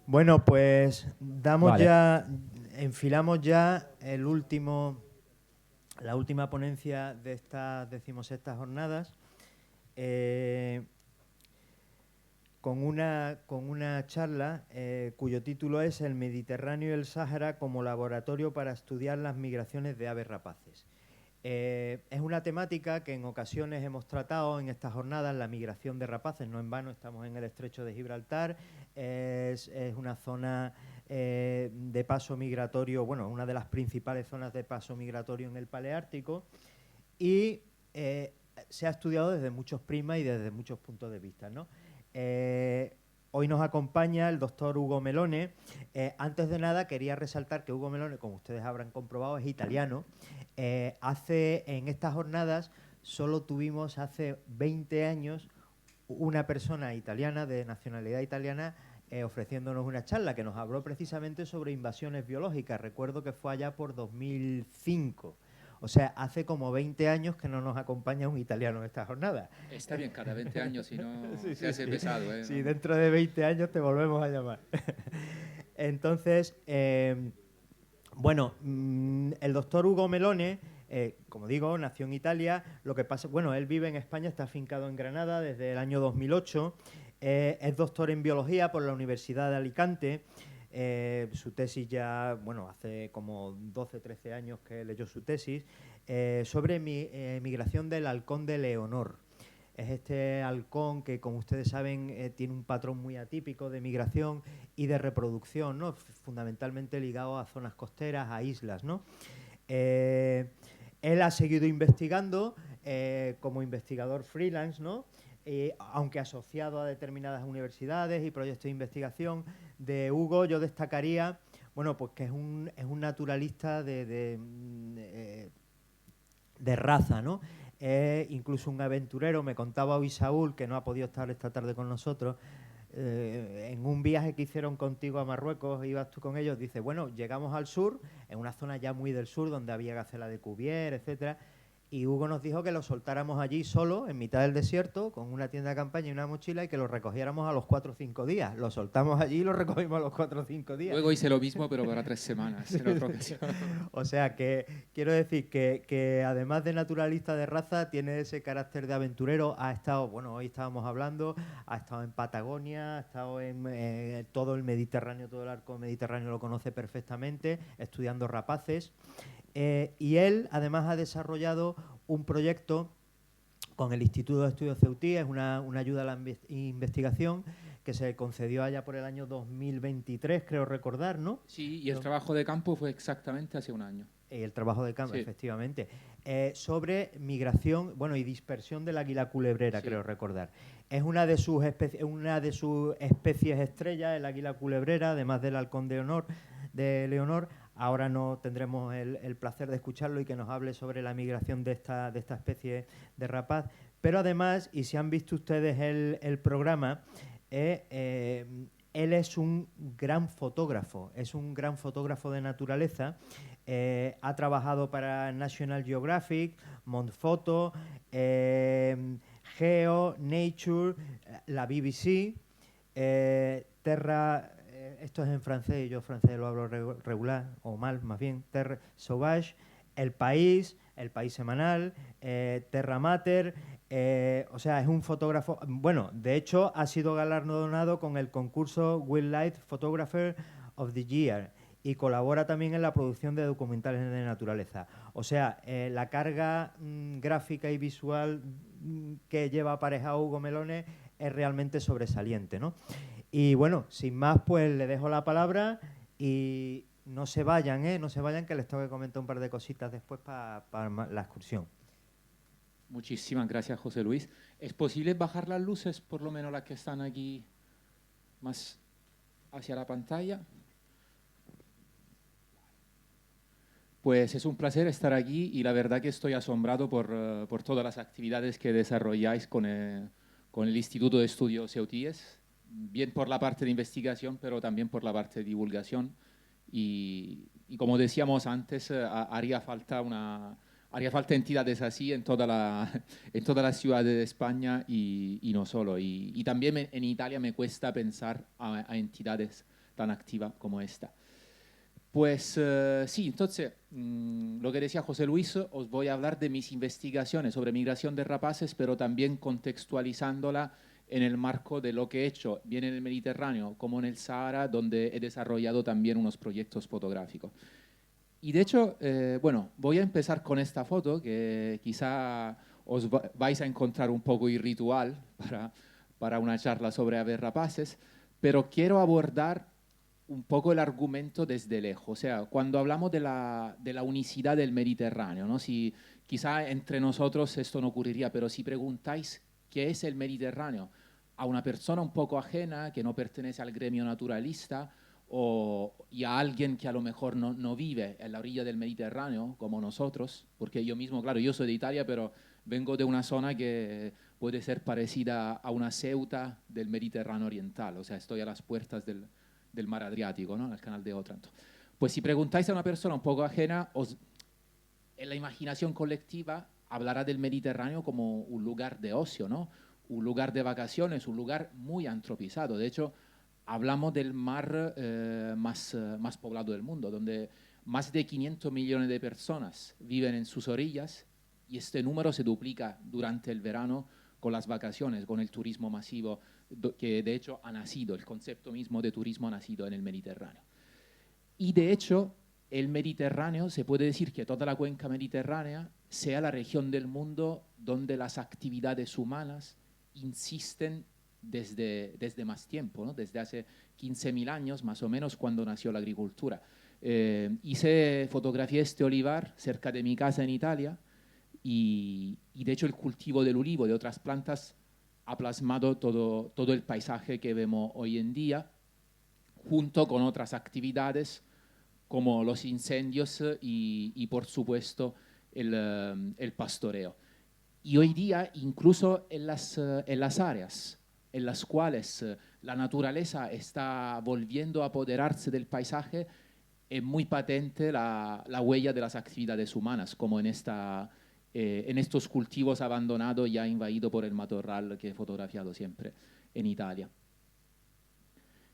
Bueno, pues damos Vale. ya, enfilamos ya la última ponencia de estas decimosextas jornadas, eh, con una charla cuyo título es El Mediterráneo y el Sáhara como laboratorio para estudiar las migraciones de aves rapaces. Es una temática que en ocasiones hemos tratado en estas jornadas, la migración de rapaces. No en vano estamos en el estrecho de Gibraltar. Es una zona de paso migratorio, bueno, una de las principales zonas de paso migratorio en el Paleártico, y eh, se ha estudiado desde muchos prismas y desde muchos puntos de vista, ¿no? Hoy nos acompaña el doctor Ugo Melone. Antes de nada, quería resaltar que Ugo Melone, como ustedes habrán comprobado, es italiano. En estas jornadas solo tuvimos hace 20 años una persona italiana, de nacionalidad italiana, ofreciéndonos una charla que nos habló precisamente sobre invasiones biológicas. Recuerdo que fue allá por 2005. O sea, hace como 20 años que no nos acompaña un italiano en esta jornada. Está bien, cada 20 años, si no Sí, se sí, hace sí. pesado, ¿eh? Sí, No. dentro de 20 años te volvemos a llamar. Entonces, bueno, el doctor Ugo Melone, como digo, nació en Italia. Lo que pasa, bueno, él vive en España, está afincado en Granada desde el año 2008. Es doctor en biología por la Universidad de Alicante. Su tesis ya, bueno, hace como 12, 13 años que leyó su tesis, sobre migración del halcón de Leonor. Es este halcón que, como ustedes saben, tiene un patrón muy atípico de migración y de reproducción, ¿no? Fundamentalmente ligado a zonas costeras, a islas, ¿no? Eh, Él ha seguido investigando como investigador freelance, ¿no? Aunque asociado a determinadas universidades y proyectos de investigación. De Hugo yo destacaría, bueno, pues que es un naturalista de raza, ¿no? Incluso un aventurero. Me contaba hoy Saúl, que no ha podido estar esta tarde con nosotros, en un viaje que hicieron contigo a Marruecos, ibas tú con ellos, dice, bueno, llegamos al sur, en una zona ya muy del sur, donde había gacela de Cuvier, etcétera, y Hugo nos dijo que lo soltáramos allí solo, en mitad del desierto, con una tienda de campaña y una mochila, y que lo recogiéramos a los 4 o 5 días. Lo soltamos allí y lo recogimos a los 4 o 5 días. Luego hice lo mismo, pero para 3 semanas, Sí, en otra sí, sí. ocasión. O sea que quiero decir que además de naturalista de raza, tiene ese carácter de aventurero. Ha estado, bueno, hoy estábamos hablando, ha estado en Patagonia, ha estado en todo el Mediterráneo, todo el arco mediterráneo lo conoce perfectamente, estudiando rapaces. Y él además ha desarrollado un proyecto con el Instituto de Estudios Ceutí. Es una ayuda a la investigación que se concedió allá por el año 2023, creo recordar, ¿no? Sí, y el trabajo de campo fue exactamente hace un año. El trabajo de campo, Sí, efectivamente. Sobre migración, bueno, y dispersión del águila culebrera, sí. creo recordar. Es una de sus especies estrellas, el águila culebrera, además del halcón de Leonor. Ahora no tendremos el placer de escucharlo y que nos hable sobre la migración de esta especie de rapaz. Pero además, y si han visto ustedes el programa, él es un gran fotógrafo, de naturaleza. Ha trabajado para National Geographic, Montphoto, Geo, Nature, la BBC, Terra, esto es en francés y yo francés lo hablo regular, o mal más bien, Terra Sauvage, El País Semanal, Terra Mater. O sea, es un fotógrafo, bueno, de hecho ha sido galardonado con el concurso Wildlife Photographer of the Year y colabora también en la producción de documentales de naturaleza. O sea, la carga gráfica y visual que lleva aparejado Hugo Melone es realmente sobresaliente, ¿no? Y bueno, sin más, pues le dejo la palabra y no se vayan, ¿eh? No se vayan, que les tengo que comentar un par de cositas después para la excursión. Muchísimas gracias, José Luis. ¿Es posible bajar las luces, por lo menos las que están aquí más hacia la pantalla? Pues es un placer estar aquí y la verdad que estoy asombrado por todas las actividades que desarrolláis con el Instituto de Estudios Ceutíes, bien por la parte de investigación, pero también por la parte de divulgación. Y como decíamos antes, haría falta entidades así en en todas las ciudades de España y no solo. Y también en Italia me cuesta pensar a entidades tan activa como esta. Pues sí, entonces, lo que decía José Luis, os voy a hablar de mis investigaciones sobre migración de rapaces, pero también contextualizándola en el marco de lo que he hecho, bien en el Mediterráneo como en el Sahara, donde he desarrollado también unos proyectos fotográficos. Y de hecho, bueno, voy a empezar con esta foto, que quizá os vais a encontrar un poco irritual para una charla sobre aves rapaces, pero quiero abordar un poco el argumento desde lejos. O sea, cuando hablamos de la unicidad del Mediterráneo, ¿no? Si, quizá entre nosotros esto no ocurriría, pero si preguntáis qué es el Mediterráneo a una persona un poco ajena, que no pertenece al gremio naturalista, y a alguien que a lo mejor no vive en la orilla del Mediterráneo, como nosotros, porque yo mismo, claro, yo soy de Italia, pero vengo de una zona que puede ser parecida a una Ceuta del Mediterráneo oriental, o sea, estoy a las puertas del mar Adriático, ¿no? En el canal de Otranto. Pues si preguntáis a una persona un poco ajena, en la imaginación colectiva hablará del Mediterráneo como un lugar de ocio, ¿no? Un lugar de vacaciones, un lugar muy antropizado. De hecho, hablamos del mar más poblado del mundo, donde más de 500 millones de personas viven en sus orillas, y este número se duplica durante el verano con las vacaciones, con el turismo masivo, que de hecho ha nacido, el concepto mismo de turismo ha nacido en el Mediterráneo. Y de hecho, el Mediterráneo, se puede decir que toda la cuenca mediterránea sea la región del mundo donde las actividades humanas insisten desde más tiempo, ¿no? Desde hace 15.000 años, más o menos, cuando nació la agricultura. Fotografié este olivar cerca de mi casa en Italia, y de hecho el cultivo del olivo y de otras plantas ha plasmado todo el paisaje que vemos hoy en día, junto con otras actividades como los incendios y por supuesto, el pastoreo. Y hoy día, incluso en las áreas en las cuales la naturaleza está volviendo a apoderarse del paisaje, es muy patente la huella de las actividades humanas, como en estos cultivos abandonados ya invadidos por el matorral que he fotografiado siempre en Italia.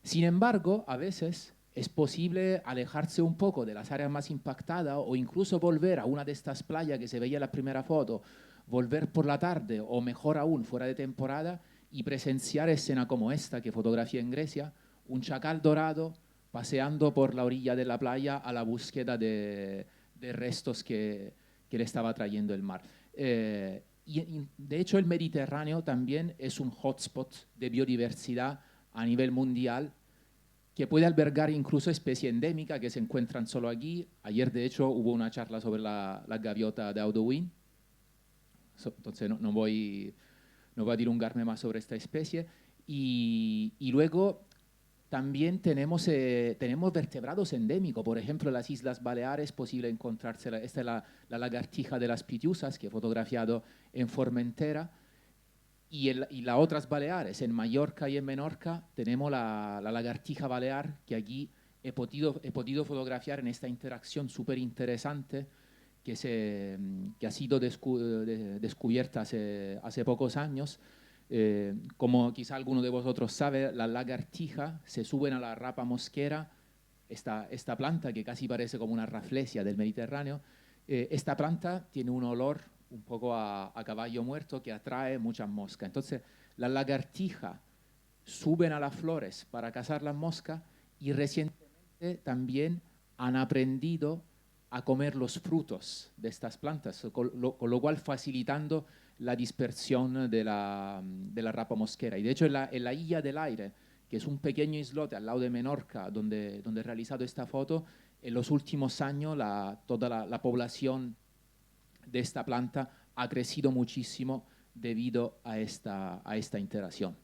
Sin embargo, a veces es posible alejarse un poco de las áreas más impactadas o incluso volver a una de estas playas que se veía en la primera foto, volver por la tarde o mejor aún fuera de temporada y presenciar escenas como esta que fotografié en Grecia, un chacal dorado paseando por la orilla de la playa a la búsqueda de restos que le estaba trayendo el mar. Y de hecho el Mediterráneo también es un hotspot de biodiversidad a nivel mundial, que puede albergar incluso especies endémicas que se encuentran solo aquí. Ayer, de hecho, hubo una charla sobre la gaviota de Audouin. Entonces no voy a dilungarme más sobre esta especie. Y luego también tenemos vertebrados endémicos. Por ejemplo, en las Islas Baleares es posible encontrarse, esta es la lagartija de las Pitiusas, que he fotografiado en Formentera. Y las otras Baleares, en Mallorca y en Menorca, tenemos la lagartija balear, que aquí he podido fotografiar en esta interacción súper interesante que ha sido descubierta hace pocos años. Como quizá alguno de vosotros sabe, la lagartija se suben a la rapa mosquera, esta planta que casi parece como una raflesia del Mediterráneo. Esta planta tiene un olor un poco a caballo muerto que atrae muchas moscas. Entonces, las lagartijas suben a las flores para cazar las moscas, y recientemente también han aprendido a comer los frutos de estas plantas, con lo cual facilitando la dispersión de la rapa mosquera. Y de hecho, en la Isla del Aire, que es un pequeño islote al lado de Menorca, donde he realizado esta foto, en los últimos años toda la población de esta planta ha crecido muchísimo debido a esta interacción.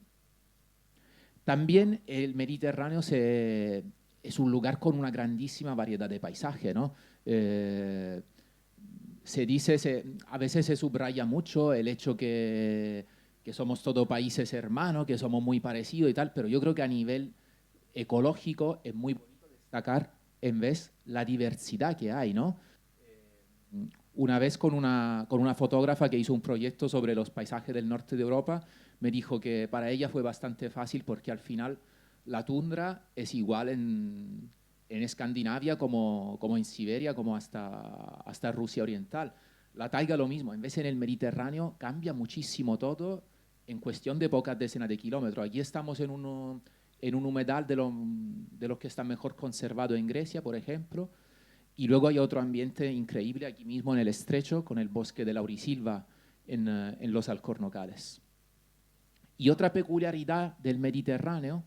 También el Mediterráneo es un lugar con una grandísima variedad de paisajes, ¿no? A veces se subraya mucho el hecho que somos todos países hermanos, que somos muy parecidos y tal, pero yo creo que a nivel ecológico es muy bonito destacar en vez la diversidad que hay, ¿no? Una vez con una fotógrafa que hizo un proyecto sobre los paisajes del norte de Europa, me dijo que para ella fue bastante fácil porque al final la tundra es igual en Escandinavia como en Siberia, como hasta Rusia Oriental. La taiga lo mismo, en vez en el Mediterráneo cambia muchísimo todo en cuestión de pocas decenas de kilómetros. Aquí estamos en un humedal de los que está mejor conservado en Grecia, por ejemplo, y luego hay otro ambiente increíble aquí mismo en el estrecho, con el bosque de laurisilva en los Alcornocales. Y otra peculiaridad del Mediterráneo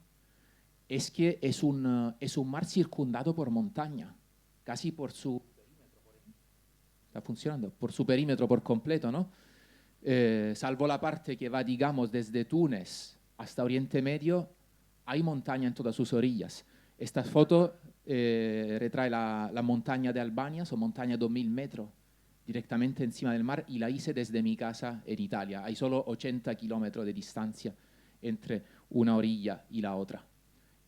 es que es un mar circundado por montaña, casi por su está funcionando, por su perímetro por completo, ¿no? Salvo la parte que va, digamos, desde Túnez hasta Oriente Medio, hay montaña en todas sus orillas. Esta foto retrae la montaña de Albania, son montañas de 2000 metros, directamente encima del mar, y la hice desde mi casa en Italia. Hay solo 80 kilómetros de distancia entre una orilla y la otra.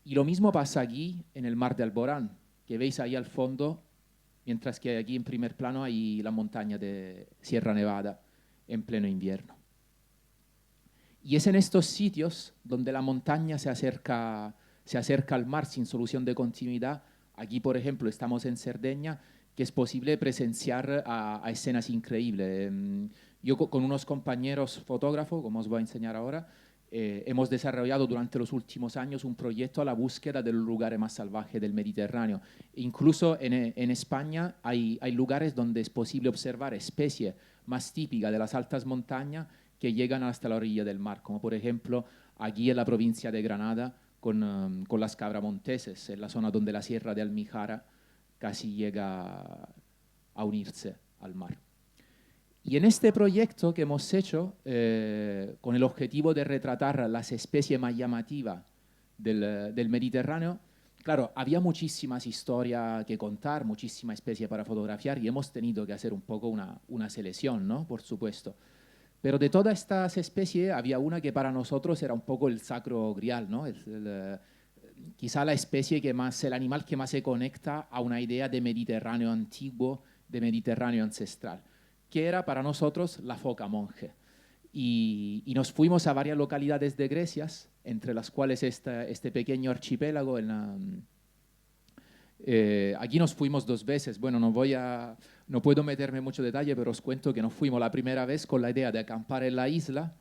Y lo mismo pasa aquí en el mar de Alborán, que veis ahí al fondo, mientras que aquí en primer plano hay la montaña de Sierra Nevada en pleno invierno. Y es en estos sitios donde la montaña se acerca al mar sin solución de continuidad. Aquí, por ejemplo, estamos en Cerdeña, que es posible presenciar a escenas increíbles. Yo con unos compañeros fotógrafos, como os voy a enseñar ahora, hemos desarrollado durante los últimos años un proyecto a la búsqueda de los lugares más salvajes del Mediterráneo. Incluso en España hay lugares donde es posible observar especies más típicas de las altas montañas que llegan hasta la orilla del mar, como por ejemplo aquí en la provincia de Granada con las cabramonteses, en la zona donde la sierra de Almijara casi llega a unirse al mar. Y en este proyecto que hemos hecho, con el objetivo de retratar las especies más llamativas del Mediterráneo, claro, había muchísimas historias que contar, muchísimas especies para fotografiar y hemos tenido que hacer un poco una selección, ¿no? Por supuesto. Pero de todas estas especies había una que para nosotros era un poco el sacro grial, ¿no? Quizá la especie que más, el animal que más se conecta a una idea de Mediterráneo antiguo, de Mediterráneo ancestral, que era para nosotros la foca monje. Y nos fuimos a varias localidades de Grecia, entre las cuales este pequeño archipiélago. Aquí nos fuimos 2 veces. Bueno, no puedo meterme mucho detalle, pero os cuento que nos fuimos la primera vez con la idea de acampar en la isla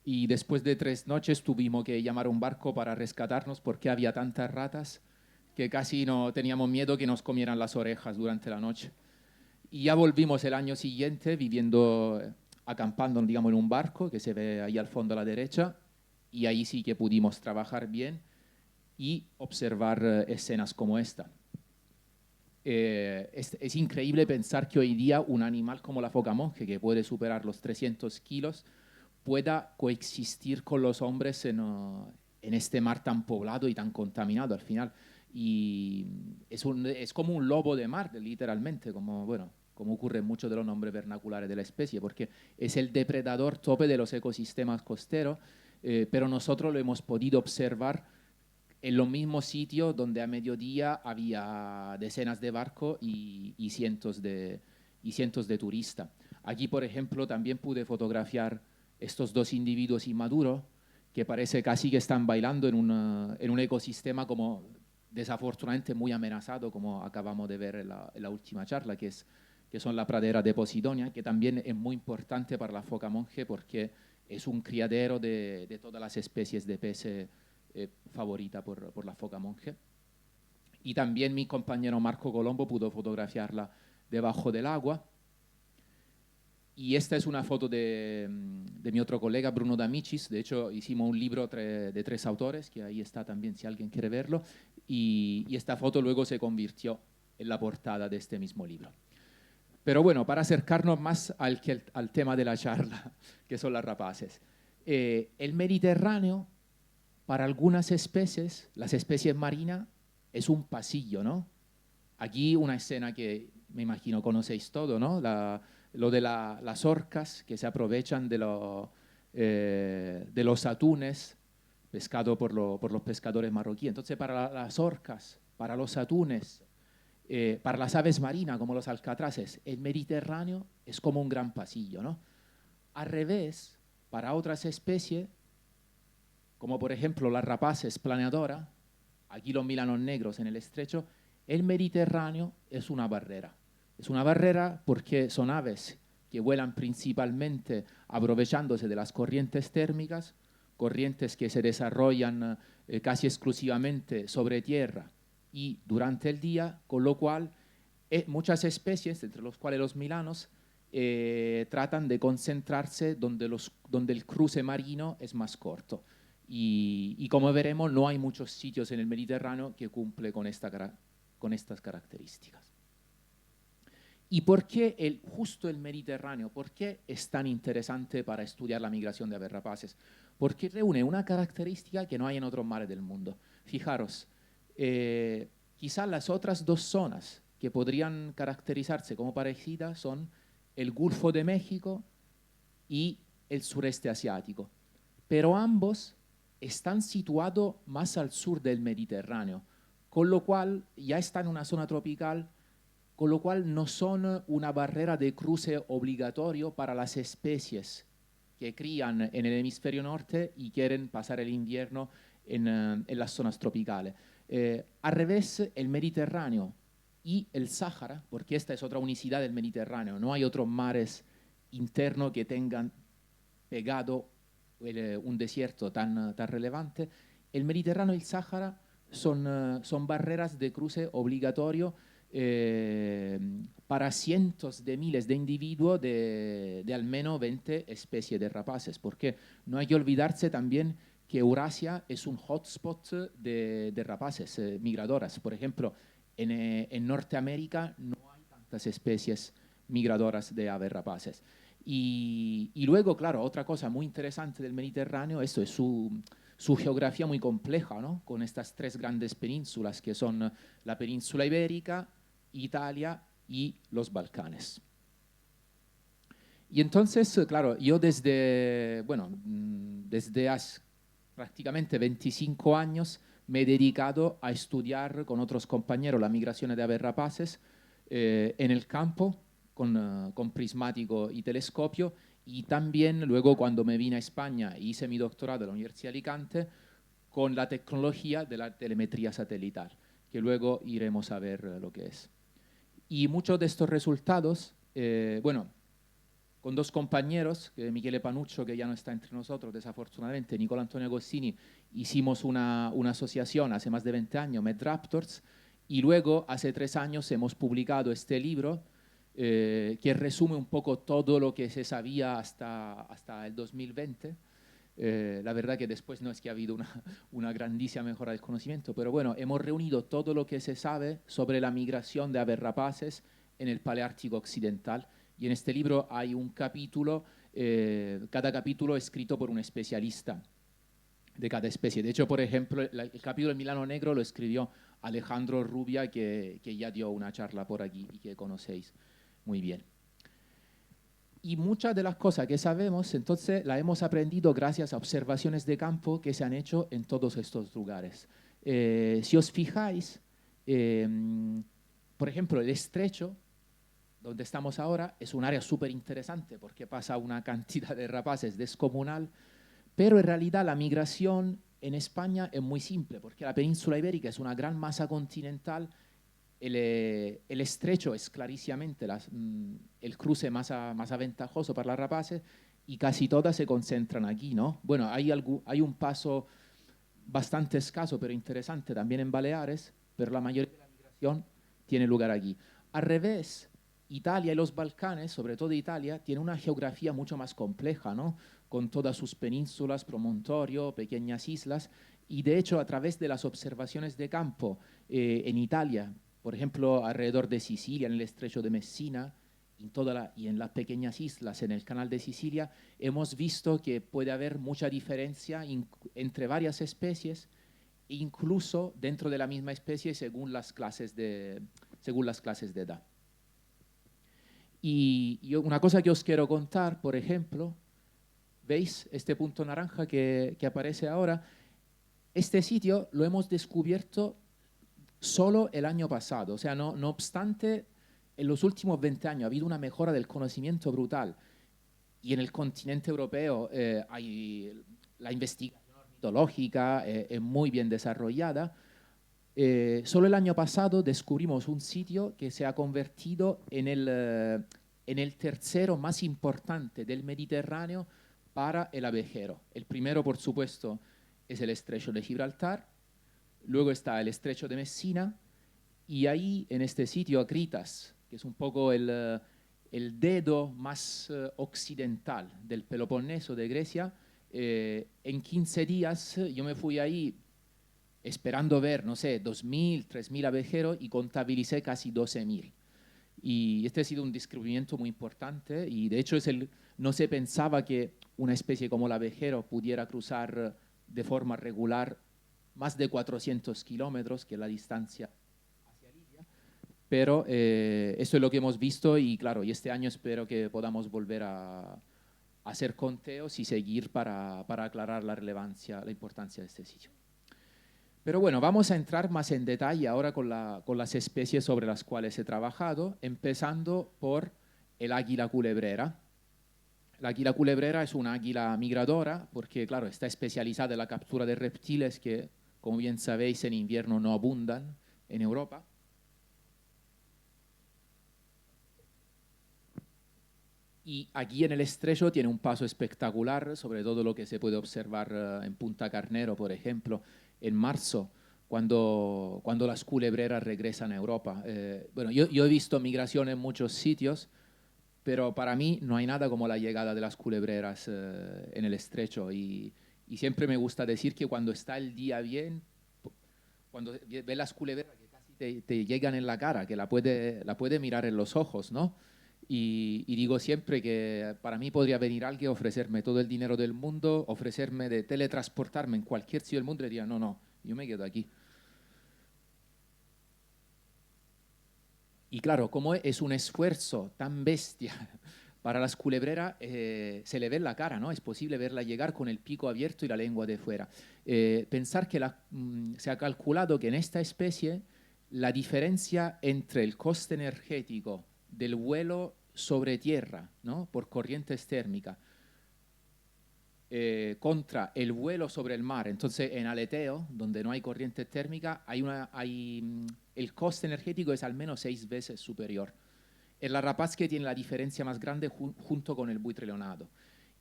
y después de 3 noches tuvimos que llamar a un barco para rescatarnos porque había tantas ratas que casi no teníamos miedo que nos comieran las orejas durante la noche. Y ya volvimos el año siguiente viviendo, acampando, digamos, en un barco que se ve ahí al fondo a la derecha, y ahí sí que pudimos trabajar bien y observar escenas como esta. Es increíble pensar que hoy día un animal como la foca monje, que puede superar los 300 kilos, pueda coexistir con los hombres en este mar tan poblado y tan contaminado al final. Y es como un lobo de mar, literalmente, como ocurre en muchos de los nombres vernaculares de la especie, porque es el depredador tope de los ecosistemas costeros, pero nosotros lo hemos podido observar en los mismos sitios donde a mediodía había decenas de barcos y cientos de turistas. Aquí, por ejemplo, también pude fotografiar estos 2 individuos inmaduros que parece casi que están bailando en un ecosistema como desafortunadamente muy amenazado, como acabamos de ver en la última charla, que son la pradera de Posidonia, que también es muy importante para la foca monje porque es un criadero de todas las especies de peces favorita por la foca monje. Y también mi compañero Marco Colombo pudo fotografiarla debajo del agua. Y esta es una foto de mi otro colega, Bruno D'Amicis. De hecho, hicimos un libro de 3 autores, que ahí está también si alguien quiere verlo. Y esta foto luego se convirtió en la portada de este mismo libro. Pero bueno, para acercarnos más al tema de la charla, que son las rapaces. El Mediterráneo, para algunas especies, las especies marinas, es un pasillo, ¿no? Aquí una escena que me imagino conocéis todo, ¿no? Lo de las orcas que se aprovechan de los atunes pescados por los pescadores marroquíes. Entonces, para las orcas, para los atunes, para las aves marinas, como los alcatraces, el Mediterráneo es como un gran pasillo, ¿no? Al revés, para otras especies, como por ejemplo las rapaces planeadoras, aquí los milanos negros en el estrecho, el Mediterráneo es una barrera. Es una barrera porque son aves que vuelan principalmente aprovechándose de las corrientes térmicas, corrientes que se desarrollan casi exclusivamente sobre tierra y durante el día, con lo cual muchas especies, entre los cuales los milanos, tratan de concentrarse donde el cruce marino es más corto. Y como veremos, no hay muchos sitios en el Mediterráneo que cumplen con estas características. ¿Y por qué justo el Mediterráneo? ¿Por qué es tan interesante para estudiar la migración de aves rapaces? Porque reúne una característica que no hay en otros mares del mundo. Fijaros, quizás las otras dos zonas que podrían caracterizarse como parecidas son el Golfo de México y el sureste asiático. Pero ambos están situados más al sur del Mediterráneo, con lo cual ya están en una zona tropical, con lo cual no son una barrera de cruce obligatorio para las especies que crían en el hemisferio norte y quieren pasar el invierno en las zonas tropicales. Al revés, el Mediterráneo y el Sáhara, porque esta es otra unicidad del Mediterráneo, no hay otros mares internos que tengan pegado un desierto tan relevante. El Mediterráneo y el Sáhara son barreras de cruce obligatorio para cientos de miles de individuos de al menos 20 especies de rapaces, porque no hay que olvidarse también que Eurasia es un hotspot de rapaces migradoras. Por ejemplo, en Norteamérica no hay tantas especies migradoras de aves rapaces. Y luego, claro, otra cosa muy interesante del Mediterráneo, esto es su geografía muy compleja, ¿no? Con estas tres grandes penínsulas que son la península ibérica, Italia y los Balcanes. Y entonces, claro, yo desde hace prácticamente 25 años me he dedicado a estudiar con otros compañeros la migración de aves rapaces en el campo, con prismático y telescopio, y también luego cuando me vine a España e hice mi doctorado en la Universidad de Alicante, con la tecnología de la telemetría satelital, que luego iremos a ver lo que es. Y muchos de estos resultados, con dos compañeros, Michele Panuccio, que ya no está entre nosotros, desafortunadamente, Nicola Antonio Agostini, hicimos una asociación hace más de 20 años, MedRaptors, y luego hace 3 años hemos publicado este libro que resume un poco todo lo que se sabía hasta el 2020. La verdad que después no es que ha habido una grandísima mejora del conocimiento, pero bueno, hemos reunido todo lo que se sabe sobre la migración de aves rapaces en el Paleártico occidental. Y en este libro hay un capítulo, cada capítulo escrito por un especialista de cada especie. De hecho, por ejemplo, el capítulo del Milano Negro lo escribió Alejandro Rubia, que ya dio una charla por aquí y que conocéis muy bien. Y muchas de las cosas que sabemos, entonces, las hemos aprendido gracias a observaciones de campo que se han hecho en todos estos lugares. Si os fijáis, por ejemplo, el estrecho, donde estamos ahora, es un área súper interesante porque pasa una cantidad de rapaces descomunal, pero en realidad la migración en España es muy simple porque la península ibérica es una gran masa continental. El estrecho es clarísimamente el cruce más aventajoso para las rapaces y casi todas se concentran aquí, ¿no? Bueno, hay un paso bastante escaso pero interesante también en Baleares, pero la mayoría de la migración tiene lugar aquí. Al revés, Italia y los Balcanes, sobre todo Italia, tienen una geografía mucho más compleja, ¿no? Con todas sus penínsulas, promontorio, pequeñas islas, y de hecho a través de las observaciones de campo en Italia, por ejemplo, alrededor de Sicilia, en el estrecho de Messina, y en las pequeñas islas, en el canal de Sicilia, hemos visto que puede haber mucha diferencia entre varias especies, incluso dentro de la misma especie según las clases de edad. Y una cosa que os quiero contar, por ejemplo, ¿veis este punto naranja que aparece ahora? Este sitio lo hemos descubierto solo el año pasado. O sea, no obstante, en los últimos 20 años ha habido una mejora del conocimiento brutal. Y en el continente europeo hay la investigación ornitológica es muy bien desarrollada, Solo el año pasado descubrimos un sitio que se ha convertido en el tercero más importante del Mediterráneo para el abejero. El primero, por supuesto, es el estrecho de Gibraltar, luego está el estrecho de Messina, y ahí, en este sitio, Akritas, que es un poco el dedo más occidental del Peloponeso de Grecia, en 15 días yo me fui ahí esperando ver, no sé, 2.000, 3.000 abejeros y contabilicé casi 12.000. Y este ha sido un descubrimiento muy importante y de hecho no se pensaba que una especie como el abejero pudiera cruzar de forma regular más de 400 kilómetros, que es la distancia hacia Libia. Pero eso es lo que hemos visto y claro, y este año espero que podamos volver a hacer conteos y seguir para aclarar la relevancia, la importancia de este sitio. Pero bueno, vamos a entrar más en detalle ahora con las especies sobre las cuales he trabajado, empezando por el águila culebrera. La águila culebrera es una águila migradora porque, claro, está especializada en la captura de reptiles que, como bien sabéis, en invierno no abundan en Europa. Y aquí en el estrecho tiene un paso espectacular, sobre todo lo que se puede observar en Punta Carnero, por ejemplo, en marzo, cuando las culebreras regresan a Europa. Bueno, yo he visto migración en muchos sitios, pero para mí no hay nada como la llegada de las culebreras en el estrecho. Y siempre me gusta decir que cuando está el día bien, cuando ves las culebreras que casi te llegan en la cara, que la puede mirar en los ojos, ¿no? Y digo siempre que para mí podría venir alguien, ofrecerme todo el dinero del mundo, ofrecerme de teletransportarme en cualquier sitio del mundo y diría, no, no, yo me quedo aquí. Y claro, como es un esfuerzo tan bestia para las culebreras, se le ve en la cara, ¿no? Es posible verla llegar con el pico abierto y la lengua de fuera. Pensar que se ha calculado que en esta especie la diferencia entre el coste energético del vuelo sobre tierra, ¿no? Por corrientes térmicas, contra el vuelo sobre el mar. Entonces, en aleteo, donde no hay corriente térmica, el coste energético es al menos 6 veces superior. Es la rapaz que tiene la diferencia más grande junto con el buitre leonado.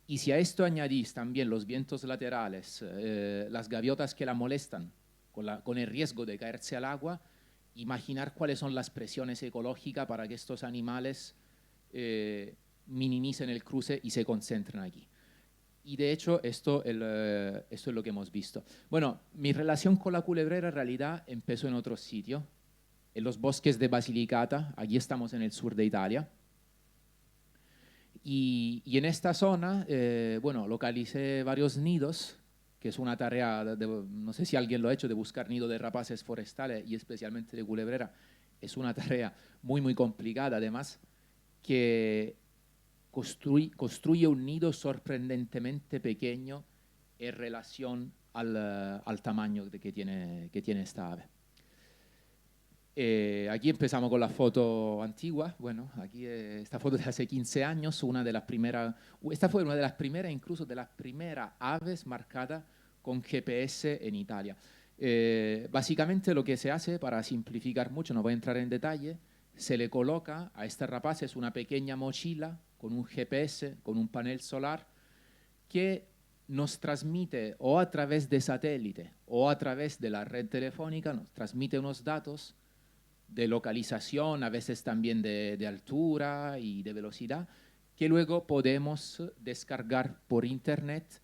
Y si a esto añadís también los vientos laterales, las gaviotas que la molestan, con el riesgo de caerse al agua, imaginar cuáles son las presiones ecológicas para que estos animales minimicen el cruce y se concentren aquí. Y de hecho, esto es lo que hemos visto. Bueno, mi relación con la culebrera en realidad empezó en otro sitio, en los bosques de Basilicata. Aquí estamos en el sur de Italia. Y en esta zona, bueno, localicé varios nidos, que es una tarea, no sé si alguien lo ha hecho, de buscar nido de rapaces forestales y especialmente de culebrera. Es una tarea muy, muy complicada, además, que construye un nido sorprendentemente pequeño en relación al tamaño que tiene esta ave. Aquí empezamos con la foto antigua. Bueno, aquí esta foto de hace 15 años, esta fue una de las primeras, incluso de las primeras aves marcadas con GPS en Italia. Básicamente lo que se hace, para simplificar mucho, no voy a entrar en detalle, se le coloca a esta rapaces una pequeña mochila con un GPS, con un panel solar, que nos transmite o a través de satélite o a través de la red telefónica, nos transmite unos datos de localización, a veces también de altura y de velocidad, que luego podemos descargar por internet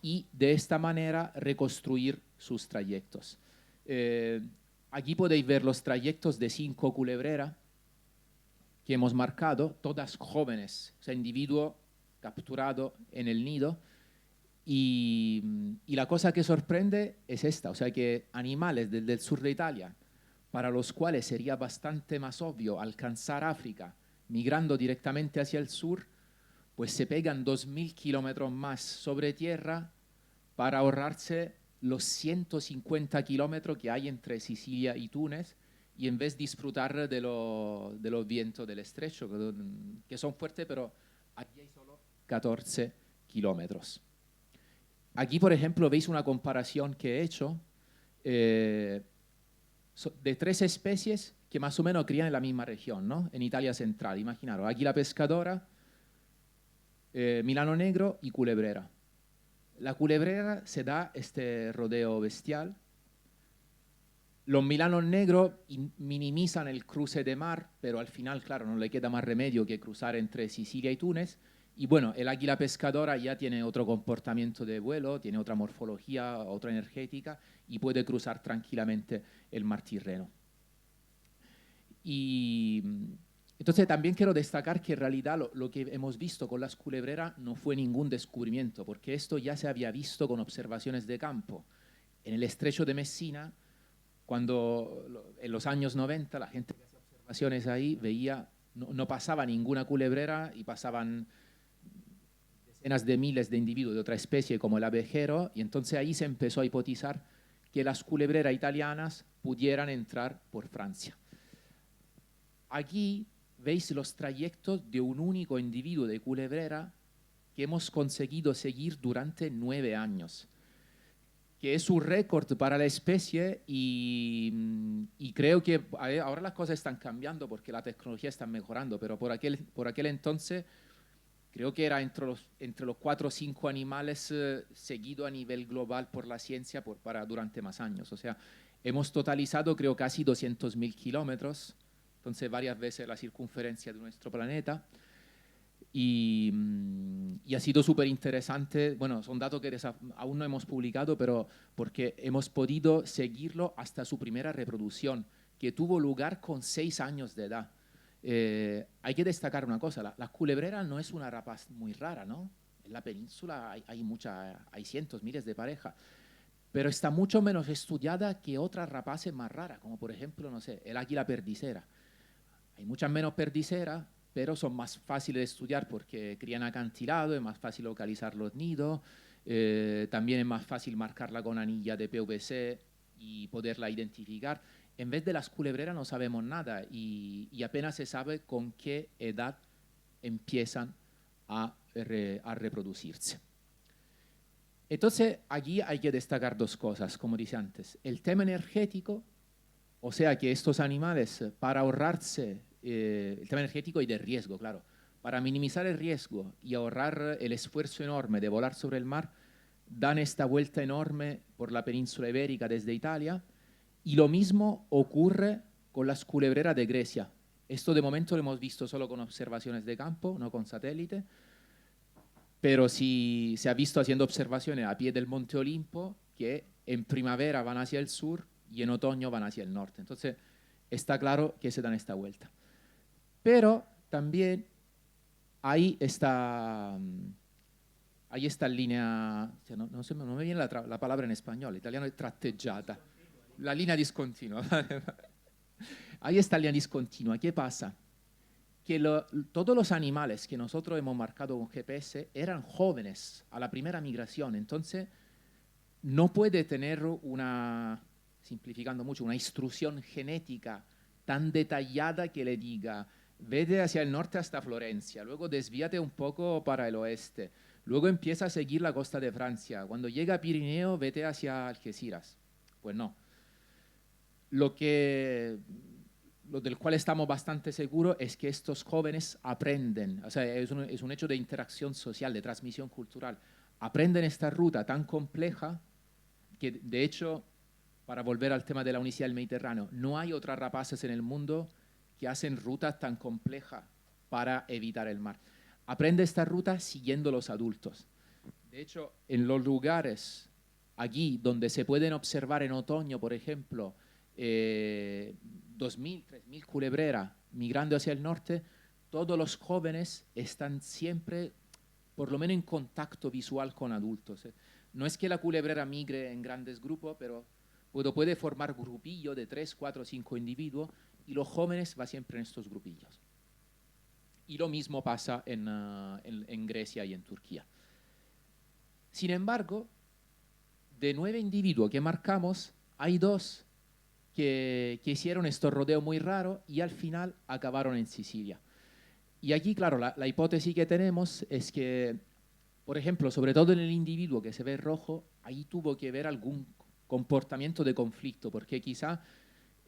y de esta manera reconstruir sus trayectos. Aquí podéis ver los trayectos de 5 culebreras que hemos marcado, todas jóvenes, o sea, individuo capturado en el nido. Y la cosa que sorprende es esta, o sea, que animales del sur de Italia, para los cuales sería bastante más obvio alcanzar África migrando directamente hacia el sur, pues se pegan 2.000 kilómetros más sobre tierra para ahorrarse los 150 kilómetros que hay entre Sicilia y Túnez, y en vez disfrutar de los vientos del estrecho, que son fuertes, pero aquí hay solo 14 kilómetros. Aquí, por ejemplo, veis una comparación que he hecho de 3 especies que más o menos crían en la misma región, ¿no? En Italia central, imaginaros, águila pescadora, Milano negro y culebrera. La culebrera se da este rodeo bestial. Los milanos negros minimizan el cruce de mar, pero al final, claro, no le queda más remedio que cruzar entre Sicilia y Túnez. Y bueno, el águila pescadora ya tiene otro comportamiento de vuelo, tiene otra morfología, otra energética, y puede cruzar tranquilamente el mar Tirreno. Y entonces también quiero destacar que en realidad lo que hemos visto con las culebreras no fue ningún descubrimiento, porque esto ya se había visto con observaciones de campo. En el estrecho de Messina, cuando en los años 90 la gente que hacía observaciones ahí veía, no pasaba ninguna culebrera y pasaban decenas de miles de individuos de otra especie como el abejero, y entonces ahí se empezó a hipotizar que las culebreras italianas pudieran entrar por Francia. Aquí veis los trayectos de un único individuo de culebrera que hemos conseguido seguir durante 9 años, que es un récord para la especie y creo que ahora las cosas están cambiando porque la tecnología está mejorando, pero por aquel entonces creo que era entre los 4 o 5 animales seguidos a nivel global por la ciencia durante más años. O sea, hemos totalizado creo casi 200.000 kilómetros, entonces varias veces la circunferencia de nuestro planeta. Y ha sido súper interesante. Bueno, son datos que aún no hemos publicado, pero porque hemos podido seguirlo hasta su primera reproducción, que tuvo lugar con 6 años de edad. Hay que destacar una cosa, la culebrera no es una rapaz muy rara, ¿no? En la península hay cientos, miles de parejas, pero está mucho menos estudiada que otras rapaces más raras, como por ejemplo, no sé, el águila perdicera. Hay muchas menos perdiceras, pero son más fáciles de estudiar porque crían acantilado, es más fácil localizar los nidos, también es más fácil marcarla con anilla de PVC y poderla identificar. En vez de las culebreras no sabemos nada y apenas se sabe con qué edad empiezan a reproducirse. Entonces, aquí hay que destacar 2 cosas, como dice antes. El tema energético, o sea que estos animales, para ahorrarse el tema energético y de riesgo, claro, para minimizar el riesgo y ahorrar el esfuerzo enorme de volar sobre el mar, dan esta vuelta enorme por la península ibérica desde Italia, y lo mismo ocurre con las culebreras de Grecia. Esto de momento lo hemos visto solo con observaciones de campo, no con satélite, pero sí se ha visto haciendo observaciones a pie del Monte Olimpo que en primavera van hacia el sur y en otoño van hacia el norte. Entonces está claro que se dan esta vuelta. Pero también hay esta línea, no me viene la palabra en español, italiano es tratteggiata, la línea discontinua. Hay esta línea discontinua. ¿Qué pasa? Que todos los animales que nosotros hemos marcado con GPS eran jóvenes a la primera migración, entonces no puede tener simplificando mucho, una instrucción genética tan detallada que le diga, vete hacia el norte hasta Florencia, luego desvíate un poco para el oeste, luego empieza a seguir la costa de Francia, cuando llega a Pirineo, vete hacia Algeciras. Pues no. Lo del cual estamos bastante seguros es que estos jóvenes aprenden, o sea, es un hecho de interacción social, de transmisión cultural, aprenden esta ruta tan compleja que, de hecho, para volver al tema de la unicidad del Mediterráneo, no hay otras rapaces en el mundo que hacen rutas tan complejas para evitar el mar. Aprende esta ruta siguiendo los adultos. De hecho, en los lugares aquí donde se pueden observar en otoño, por ejemplo, 2.000, 3.000 culebreras migrando hacia el norte, todos los jóvenes están siempre, por lo menos, en contacto visual con adultos. No es que la culebrera migre en grandes grupos, pero puede formar grupillos de 3, 4, 5 individuos y los jóvenes van siempre en estos grupillos. Y lo mismo pasa en Grecia y en Turquía. Sin embargo, de 9 individuos que marcamos, hay 2 que hicieron estos rodeos muy raros y al final acabaron en Sicilia. Y aquí, claro, la hipótesis que tenemos es que, por ejemplo, sobre todo en el individuo que se ve rojo, ahí tuvo que ver algún comportamiento de conflicto, porque quizá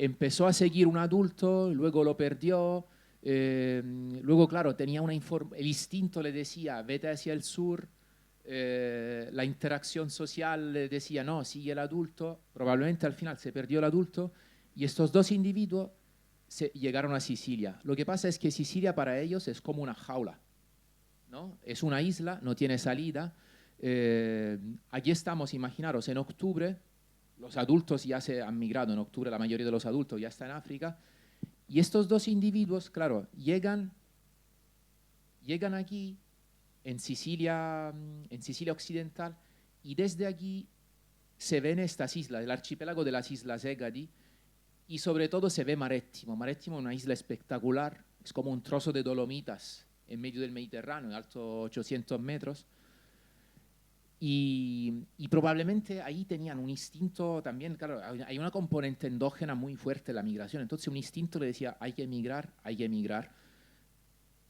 empezó a seguir un adulto, luego lo perdió, luego, claro, tenía el instinto le decía, vete hacia el sur, la interacción social le decía, no, sigue el adulto, probablemente al final se perdió el adulto, y estos dos individuos llegaron a Sicilia. Lo que pasa es que Sicilia para ellos es como una jaula, ¿no? Es una isla, no tiene salida. Aquí estamos, imaginaros, en octubre, los adultos ya se han migrado en octubre, la mayoría de los adultos ya está en África, y estos dos individuos, claro, llegan aquí en Sicilia Occidental, y desde aquí se ven estas islas, el archipiélago de las Islas Egadi, y sobre todo se ve Marettimo. Marettimo es una isla espectacular, es como un trozo de dolomitas en medio del Mediterráneo, alto 800 metros. Y probablemente ahí tenían un instinto también, claro, hay una componente endógena muy fuerte en la migración, entonces un instinto le decía, hay que emigrar, hay que emigrar.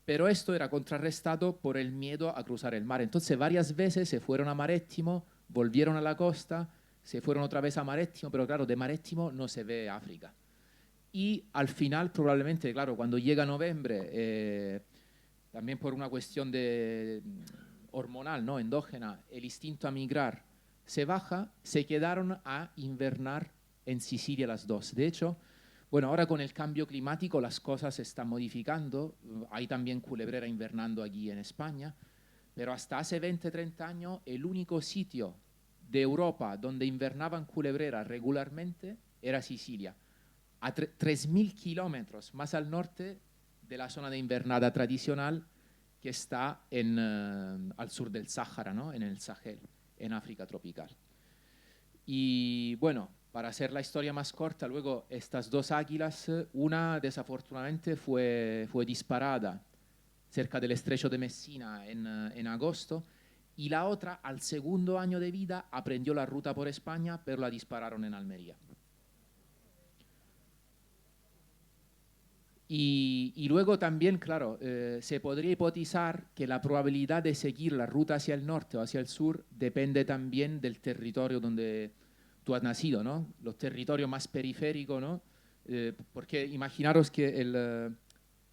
Pero esto era contrarrestado por el miedo a cruzar el mar. Entonces varias veces se fueron a Marettimo, volvieron a la costa, se fueron otra vez a Marettimo, pero claro, de Marettimo no se ve África. Y al final, probablemente, claro, cuando llega noviembre, también por una cuestión hormonal, ¿no? Endógena, el instinto a migrar se baja, se quedaron a invernar en Sicilia las dos. De hecho, bueno, ahora con el cambio climático las cosas se están modificando, hay también culebrera invernando aquí en España, pero hasta hace 20, 30 años el único sitio de Europa donde invernaban culebreras regularmente era Sicilia, a 3.000 kilómetros más al norte de la zona de invernada tradicional que está al sur del Sáhara, ¿no? En el Sahel, en África tropical. Y bueno, para hacer la historia más corta, luego estas dos águilas, una desafortunadamente fue disparada cerca del estrecho de Messina en agosto, y la otra, al segundo año de vida, aprendió la ruta por España, pero la dispararon en Almería. Y luego también, claro, se podría hipotizar que la probabilidad de seguir la ruta hacia el norte o hacia el sur depende también del territorio donde tú has nacido, ¿no? Los territorios más periféricos, ¿no? Porque imaginaros que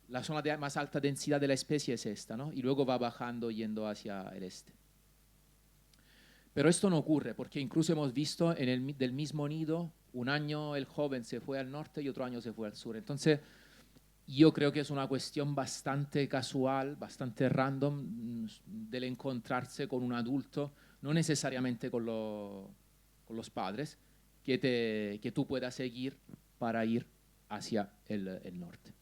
la zona de más alta densidad de la especie es esta, ¿no? Y luego va bajando yendo hacia el este. Pero esto no ocurre, porque incluso hemos visto del mismo nido, un año el joven se fue al norte y otro año se fue al sur. Entonces, yo creo que es una cuestión bastante casual, bastante random del encontrarse con un adulto, no necesariamente con los padres, que tú puedas seguir para ir hacia el norte.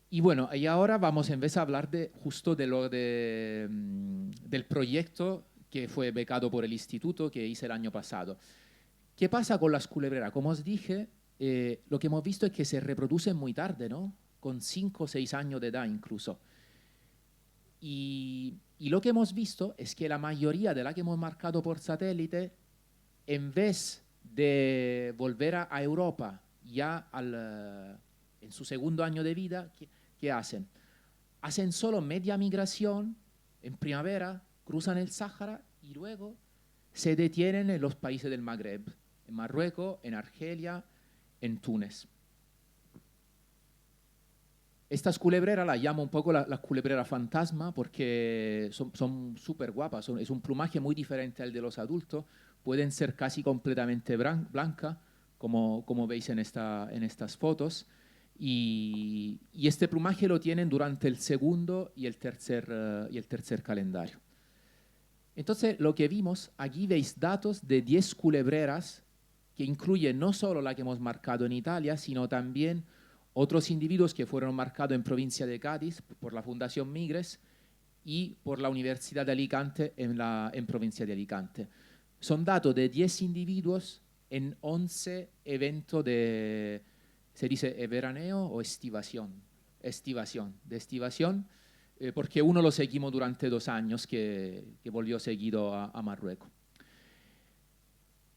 Y bueno, y ahora vamos en vez a hablar justo del proyecto que fue becado por el instituto que hice el año pasado. ¿Qué pasa con las culebreras? Como os dije, lo que hemos visto es que se reproducen muy tarde, ¿no? Con 5 o 6 años de edad incluso. Y lo que hemos visto es que la mayoría de la que hemos marcado por satélite, en vez de volver a Europa ya en su segundo año de vida, ¿qué hacen? Hacen solo media migración en primavera, cruzan el Sáhara y luego se detienen en los países del Magreb, en Marruecos, en Argelia, en Túnez. Estas culebreras las llamo un poco la culebrera fantasma porque son súper guapas, es un plumaje muy diferente al de los adultos, pueden ser casi completamente blancas, como veis en estas fotos, y este plumaje lo tienen durante el segundo y el tercer calendario. Entonces, lo que vimos, aquí veis datos de 10 culebreras que incluyen no solo la que hemos marcado en Italia, sino también otros individuos que fueron marcados en provincia de Cádiz por la Fundación Migres y por la Universidad de Alicante en provincia de Alicante. Son datos de 10 individuos en 11 eventos se dice veraneo o estivación, porque uno lo seguimos durante 2 años que volvió seguido a Marruecos.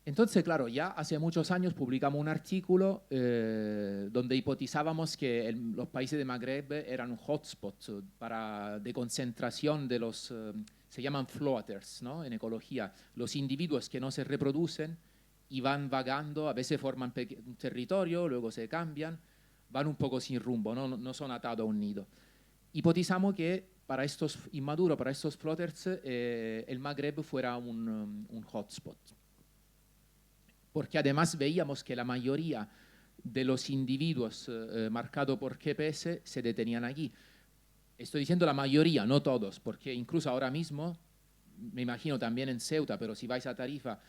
Entonces, claro, ya hace muchos años publicamos un artículo donde hipotizábamos que los países de Magreb eran un hotspot de concentración de se llaman floaters, ¿no? En ecología, los individuos que no se reproducen y van vagando, a veces forman un territorio, luego se cambian, van un poco sin rumbo, no son atados a un nido. Hipotizamos que para estos inmaduros, para estos flotters, el Magreb fuera un hotspot. Porque además veíamos que la mayoría de los individuos marcados por GPS se detenían aquí. Estoy diciendo la mayoría, no todos, porque incluso ahora mismo, me imagino también en Ceuta, pero si vais a Tarifa,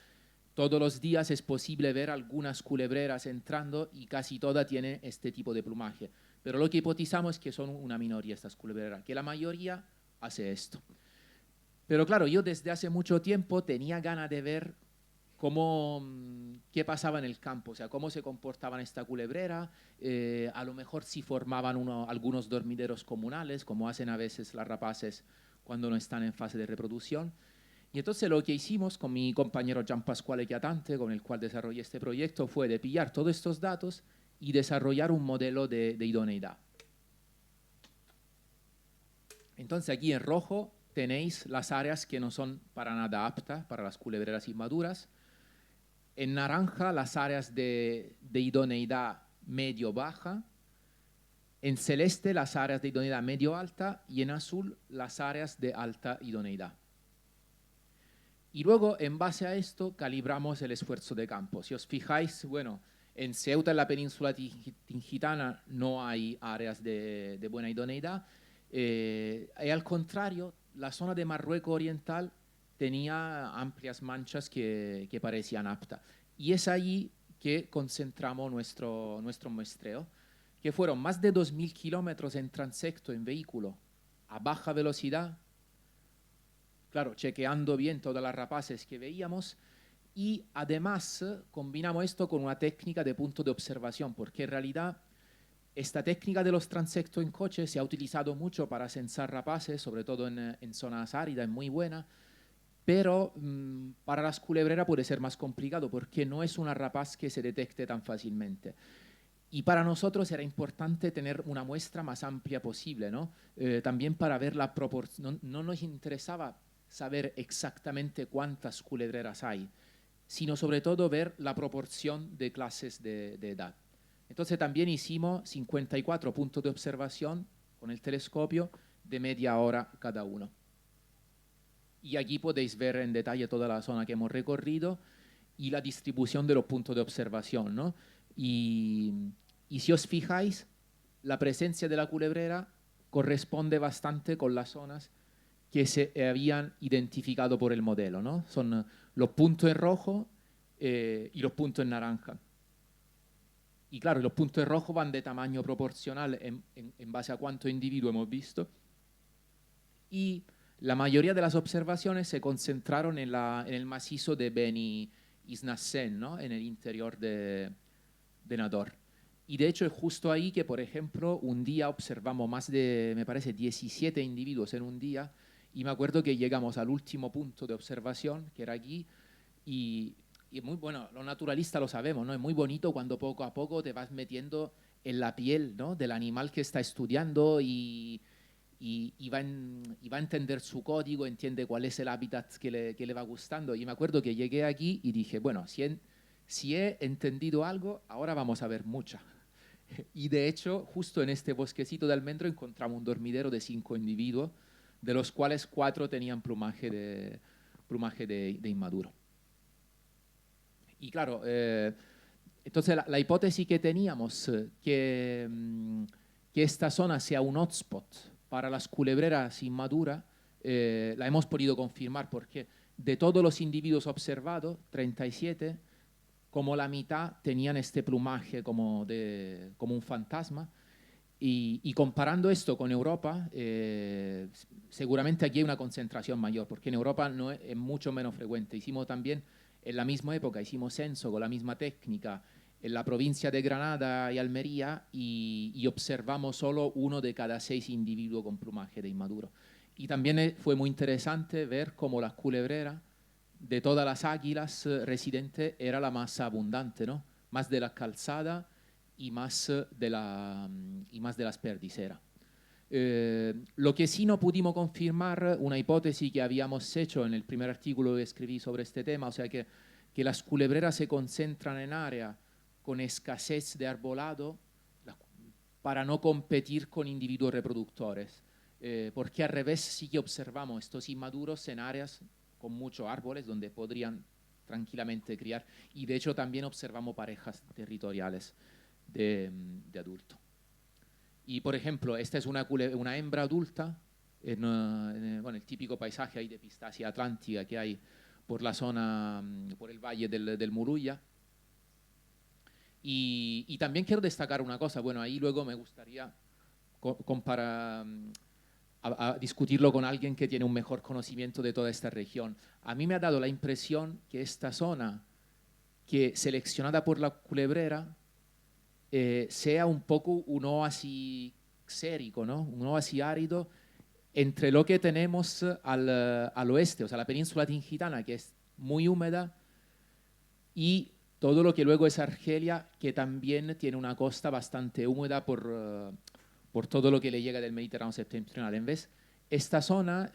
todos los días es posible ver algunas culebreras entrando y casi todas tienen este tipo de plumaje. Pero lo que hipotizamos es que son una minoría estas culebreras, que la mayoría hace esto. Pero claro, yo desde hace mucho tiempo tenía ganas de ver qué pasaba en el campo, o sea, cómo se comportaban esta culebrera, a lo mejor si formaban algunos dormideros comunales, como hacen a veces las rapaces cuando no están en fase de reproducción. Y entonces lo que hicimos con mi compañero Gian Pasquale Chiatante, con el cual desarrollé este proyecto, fue de pillar todos estos datos y desarrollar un modelo de idoneidad. Entonces aquí en rojo tenéis las áreas que no son para nada aptas para las culebreras inmaduras. En naranja las áreas de idoneidad medio-baja. En celeste las áreas de idoneidad medio-alta y en azul las áreas de alta idoneidad. Y luego, en base a esto, calibramos el esfuerzo de campo. Si os fijáis, bueno, en Ceuta, en la península tingitana, no hay áreas de buena idoneidad. Y al contrario, la zona de Marruecos Oriental tenía amplias manchas que parecían aptas. Y es allí que concentramos nuestro muestreo, que fueron más de 2.000 kilómetros en transecto en vehículo a baja velocidad, claro, chequeando bien todas las rapaces que veíamos, y además combinamos esto con una técnica de punto de observación, porque en realidad esta técnica de los transectos en coche se ha utilizado mucho para censar rapaces, sobre todo en zonas áridas, es muy buena, pero para las culebreras puede ser más complicado porque no es una rapaz que se detecte tan fácilmente. Y para nosotros era importante tener una muestra más amplia posible, ¿no? También para ver la proporción. No nos interesaba saber exactamente cuántas culebreras hay, sino sobre todo ver la proporción de clases de edad. Entonces también hicimos 54 puntos de observación con el telescopio de media hora cada uno. Y aquí podéis ver en detalle toda la zona que hemos recorrido y la distribución de los puntos de observación, ¿no? Y si os fijáis, la presencia de la culebrera corresponde bastante con las zonas que se habían identificado por el modelo, ¿no? Son los puntos en rojo y los puntos en naranja. Y claro, los puntos en rojo van de tamaño proporcional en base a cuántos individuos hemos visto. Y la mayoría de las observaciones se concentraron en el macizo de Beni Isnassen, ¿no? En el interior de Nador. Y de hecho es justo ahí que, por ejemplo, un día observamos más de, me parece, 17 individuos en un día, y me acuerdo que llegamos al último punto de observación, que era aquí, y muy bueno, los naturalistas lo sabemos, ¿no? Es muy bonito cuando poco a poco te vas metiendo en la piel, ¿no? Del animal que está estudiando y va a entender su código, entiende cuál es el hábitat que le va gustando. Y me acuerdo que llegué aquí y dije, bueno, si he entendido algo, ahora vamos a ver mucha. Y de hecho, justo en este bosquecito de almendro encontramos un dormidero de 5 individuos, de los cuales 4 tenían plumaje de inmaduro. Y claro, entonces la hipótesis que teníamos, que esta zona sea un hotspot para las culebreras inmaduras, la hemos podido confirmar porque de todos los individuos observados, 37, como la mitad tenían este plumaje como un fantasma. Y comparando esto con Europa, seguramente aquí hay una concentración mayor, porque en Europa no es mucho menos frecuente. Hicimos también, en la misma época, hicimos censo con la misma técnica en la provincia de Granada y Almería y observamos solo 1 de cada 6 individuos con plumaje de inmaduro. Y también fue muy interesante ver cómo la culebrera de todas las águilas residentes era la más abundante, ¿no? Más de la calzada y más de las perdiceras. Lo que sí no pudimos confirmar, una hipótesis que habíamos hecho en el primer artículo que escribí sobre este tema, o sea que que las culebreras se concentran en área con escasez de arbolado para no competir con individuos reproductores. Porque al revés sí que observamos estos inmaduros en áreas con muchos árboles donde podrían tranquilamente criar, y de hecho también observamos parejas territoriales de adulto. Y por ejemplo, esta es una hembra adulta bueno, el típico paisaje ahí de pistacia atlántica que hay por la zona, por el valle del Murulla. Y también quiero destacar una cosa, bueno, ahí luego me gustaría comparar, a discutirlo con alguien que tiene un mejor conocimiento de toda esta región. A mí me ha dado la impresión que esta zona, que seleccionada por la culebrera, sea un poco un oasis xérico, ¿no? Un oasis árido entre lo que tenemos al oeste, o sea, la península tingitana, que es muy húmeda, y todo lo que luego es Argelia, que también tiene una costa bastante húmeda por todo lo que le llega del Mediterráneo septentrional. En vez, esta zona,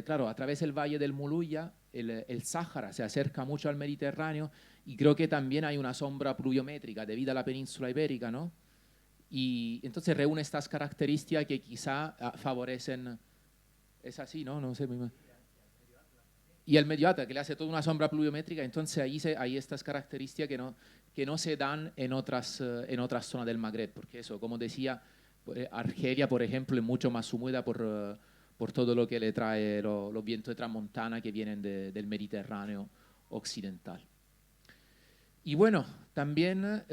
claro, a través del valle del Muluya, el Sáhara se acerca mucho al Mediterráneo, y creo que también hay una sombra pluviométrica debido a la península ibérica, ¿no? Y entonces reúne estas características que quizá favorecen. Es así, ¿no? No sé. Y el medio Atlas, que le hace toda una sombra pluviométrica, entonces hay estas características que no se dan en otras zonas del Magreb, porque eso, como decía, Argelia, por ejemplo, es mucho más húmeda por todo lo que le trae los vientos de tramontana que vienen del Mediterráneo occidental. Y bueno, también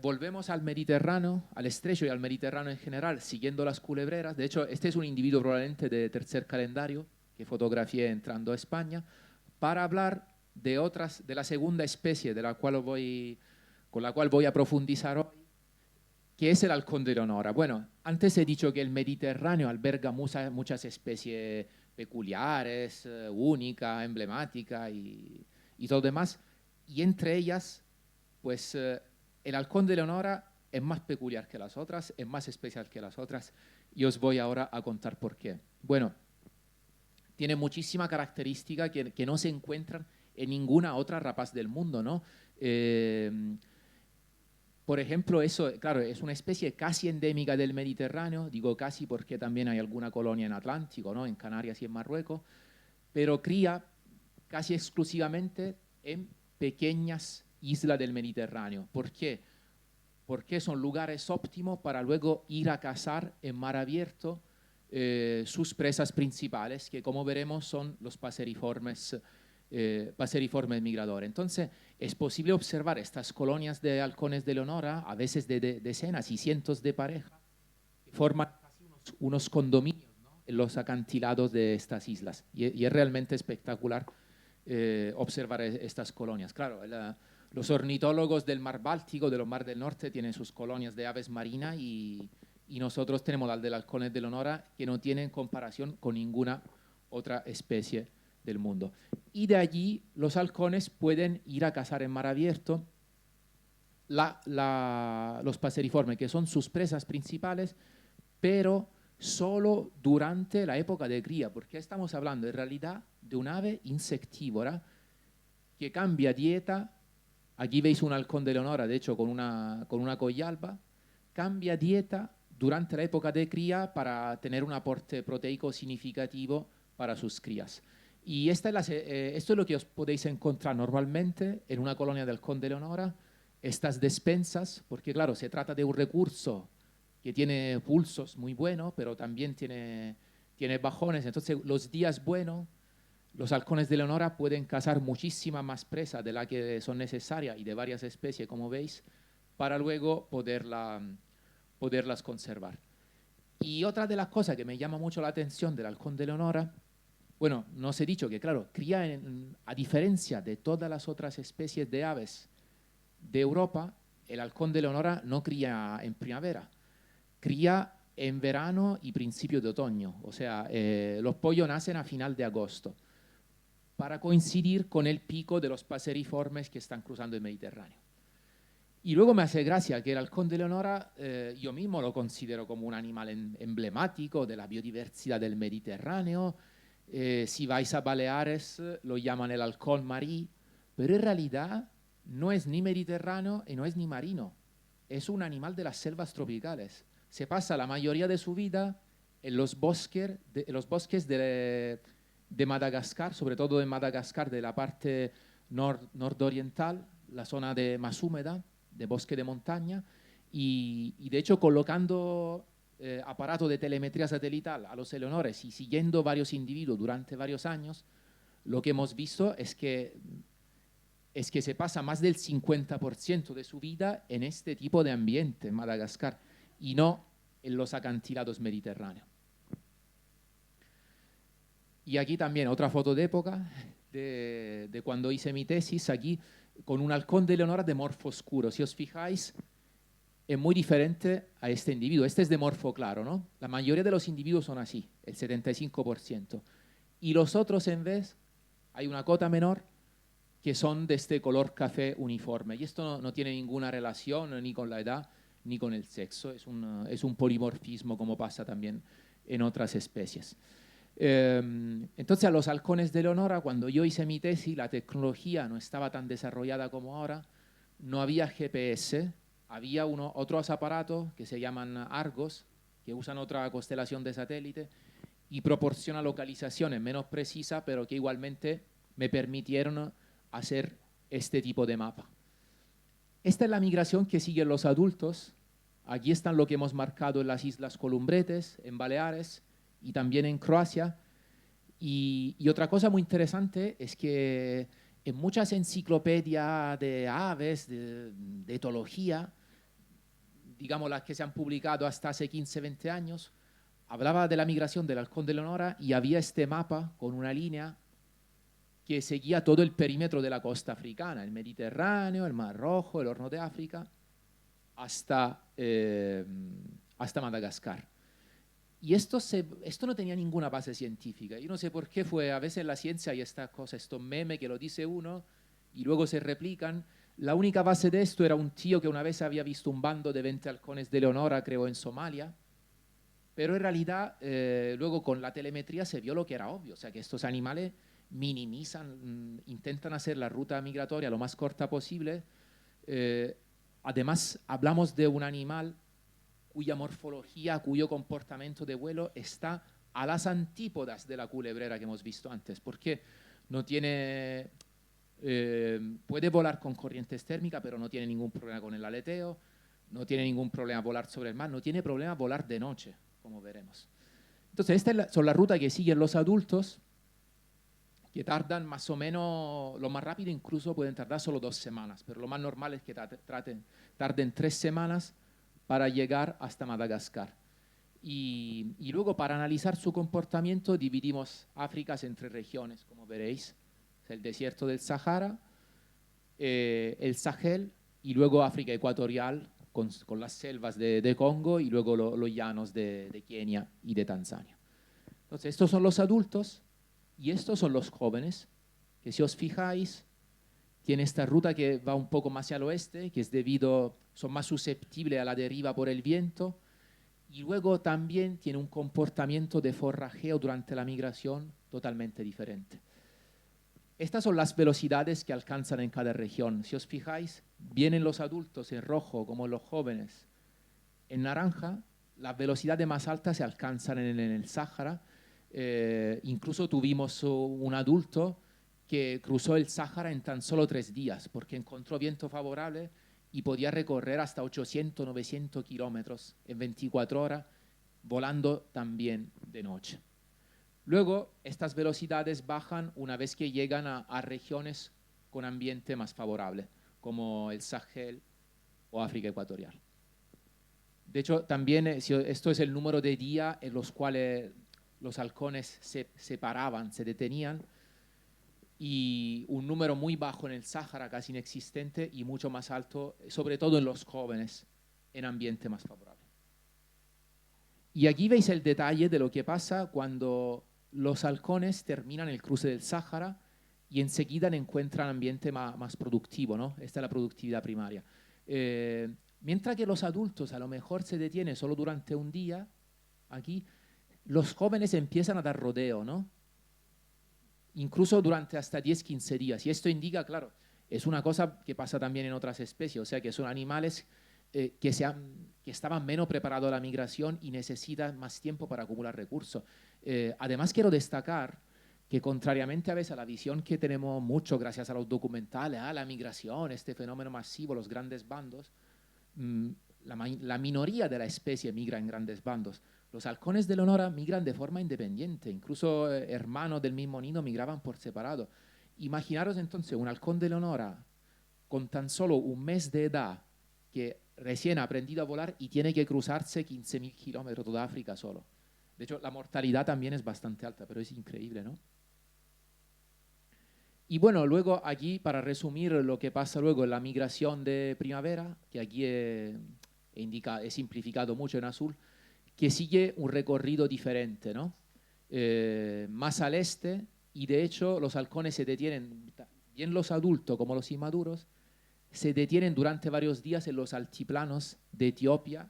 volvemos al Mediterráneo, al estrecho y al Mediterráneo en general, siguiendo las culebreras. De hecho, este es un individuo probablemente de tercer calendario que fotografié entrando a España, para hablar de la segunda especie con la cual voy a profundizar hoy, que es el halcón de Leonora. Bueno, antes he dicho que el Mediterráneo alberga muchas especies peculiares, únicas, emblemáticas y todo demás, y entre ellas, pues el halcón de Leonora es más peculiar que las otras, es más especial que las otras, y os voy ahora a contar por qué. Bueno, tiene muchísimas características que no se encuentran en ninguna otra rapaz del mundo, ¿no? Por ejemplo, eso, claro, es una especie casi endémica del Mediterráneo, digo casi porque también hay alguna colonia en Atlántico, ¿no? En Canarias y en Marruecos, pero cría casi exclusivamente en pequeñas islas del Mediterráneo. ¿Por qué? Porque son lugares óptimos para luego ir a cazar en mar abierto sus presas principales, que como veremos son los paseriformes migradores. Entonces, es posible observar estas colonias de halcones de Leonora, a veces de decenas y cientos de parejas, que forman casi unos condominios, ¿no?, en los acantilados de estas islas. Y es realmente espectacular observar estas colonias. Claro, los ornitólogos del mar Báltico, de los mares del norte, tienen sus colonias de aves marinas y nosotros tenemos las del halcones de Leonora, que no tienen comparación con ninguna otra especie del mundo. Y de allí los halcones pueden ir a cazar en mar abierto los paseriformes, que son sus presas principales, pero solo durante la época de cría, porque estamos hablando en realidad de un ave insectívora que cambia dieta. Aquí veis un halcón de Leonora, de hecho, con una collalba. Cambia dieta durante la época de cría para tener un aporte proteico significativo para sus crías. Y esto es lo que os podéis encontrar normalmente en una colonia de halcón de Leonora, estas despensas, porque claro, se trata de un recurso que tiene pulsos muy buenos, pero también tiene bajones. Entonces, los días buenos, los halcones de Leonora pueden cazar muchísima más presa de la que son necesarias y de varias especies, como veis, para luego poderlas conservar. Y otra de las cosas que me llama mucho la atención del halcón de Leonora, bueno, nos he dicho que, claro, cría a diferencia de todas las otras especies de aves de Europa, el halcón de Leonora no cría en primavera, cría en verano y principio de otoño. O sea, los pollos nacen a final de agosto, para coincidir con el pico de los paseriformes que están cruzando el Mediterráneo. Y luego me hace gracia que el halcón de Leonora, yo mismo lo considero como un animal emblemático de la biodiversidad del Mediterráneo. Si vais a Baleares, lo llaman el halcón marí, pero en realidad no es ni mediterráneo y no es ni marino. Es un animal de las selvas tropicales. Se pasa la mayoría de su vida en los bosques de Madagascar, sobre todo en Madagascar, de la parte nordoriental, la zona de más húmeda, de bosque de montaña, y de hecho colocando aparato de telemetría satelital a los eleonores y siguiendo varios individuos durante varios años, lo que hemos visto es que se pasa más del 50% de su vida en este tipo de ambiente en Madagascar y no en los acantilados mediterráneos. Y aquí también otra foto de época, de cuando hice mi tesis, aquí con un halcón de Leonora de morfo oscuro. Si os fijáis, es muy diferente a este individuo. Este es de morfo claro, ¿no? La mayoría de los individuos son así, el 75%. Y los otros, en vez, hay una cota menor, que son de este color café uniforme. Y esto no tiene ninguna relación ni con la edad ni con el sexo. Es un polimorfismo como pasa también en otras especies. Entonces a los halcones de Leonora, cuando yo hice mi tesis, la tecnología no estaba tan desarrollada como ahora, no había GPS, había otros aparatos que se llaman Argos, que usan otra constelación de satélite y proporciona localizaciones menos precisas, pero que igualmente me permitieron hacer este tipo de mapa. Esta es la migración que siguen los adultos. Aquí están lo que hemos marcado en las Islas Columbretes, en Baleares y también en Croacia. Y otra cosa muy interesante es que en muchas enciclopedias de aves, de etología, digamos las que se han publicado hasta hace 15, 20 años, hablaba de la migración del halcón de Leonora y había este mapa con una línea que seguía todo el perímetro de la costa africana, el Mediterráneo, el Mar Rojo, el Horno de África, hasta Madagascar. Y esto no tenía ninguna base científica. Yo no sé por qué fue, a veces en la ciencia hay esta cosa, estos memes que lo dice uno y luego se replican. La única base de esto era un tío que una vez había visto un bando de 20 halcones de Leonora, creo, en Somalia. Pero en realidad, luego con la telemetría se vio lo que era obvio, o sea, que estos animales minimizan, intentan hacer la ruta migratoria lo más corta posible. Además, hablamos de un animal cuya morfología, cuyo comportamiento de vuelo está a las antípodas de la culebrera que hemos visto antes, porque no tiene, puede volar con corrientes térmicas, pero no tiene ningún problema con el aleteo, no tiene ningún problema volar sobre el mar, no tiene problema volar de noche, como veremos. Entonces, estas son las rutas que siguen los adultos, que tardan más o menos, lo más rápido incluso pueden tardar solo 2 semanas, pero lo más normal es que tarden 3 semanas para llegar hasta Madagascar. Y luego para analizar su comportamiento dividimos África entre regiones, como veréis, el desierto del Sahara, el Sahel y luego África ecuatorial con las selvas de Congo y luego los llanos de Kenia y de Tanzania. Entonces estos son los adultos. Y estos son los jóvenes, que si os fijáis, tiene esta ruta que va un poco más hacia el oeste, que es son más susceptibles a la deriva por el viento, y luego también tiene un comportamiento de forrajeo durante la migración totalmente diferente. Estas son las velocidades que alcanzan en cada región. Si os fijáis, vienen los adultos en rojo como los jóvenes en naranja, las velocidades más altas se alcanzan en el Sáhara. Incluso tuvimos un adulto que cruzó el Sáhara en tan solo 3 días porque encontró viento favorable y podía recorrer hasta 800, 900 kilómetros en 24 horas, volando también de noche. Luego, estas velocidades bajan una vez que llegan a regiones con ambiente más favorable, como el Sahel o África ecuatorial. De hecho, también esto es el número de días en los cuales los halcones se separaban, se detenían, y un número muy bajo en el Sáhara, casi inexistente, y mucho más alto, sobre todo en los jóvenes, en ambiente más favorable. Y aquí veis el detalle de lo que pasa cuando los halcones terminan el cruce del Sáhara y enseguida encuentran ambiente más productivo, ¿no? Esta es la productividad primaria. Mientras que los adultos a lo mejor se detienen solo durante un día, aquí los jóvenes empiezan a dar rodeo, ¿no? Incluso durante hasta 10, 15 días. Y esto indica, claro, Es una cosa que pasa también en otras especies, o sea que son animales que estaban menos preparados a la migración y necesitan más tiempo para acumular recursos. Además, quiero destacar que contrariamente a veces a la visión que tenemos mucho gracias a los documentales, a la migración, este fenómeno masivo, los grandes bandos, la minoría de la especie migra en grandes bandos. Los halcones de Leonora migran de forma independiente, incluso hermanos del mismo nido migraban por separado. Imaginaros entonces un halcón de Leonora con tan solo un mes de edad que recién ha aprendido a volar y tiene que cruzarse 15.000 kilómetros toda África solo. De hecho, la mortalidad también es bastante alta, pero es increíble, ¿no? Y bueno, luego aquí, para resumir lo que pasa luego en la migración de primavera, que aquí he simplificado mucho en azul, que sigue un recorrido diferente, ¿no? Más al este, y de hecho los halcones se detienen, bien los adultos como los inmaduros, se detienen durante varios días en los altiplanos de Etiopía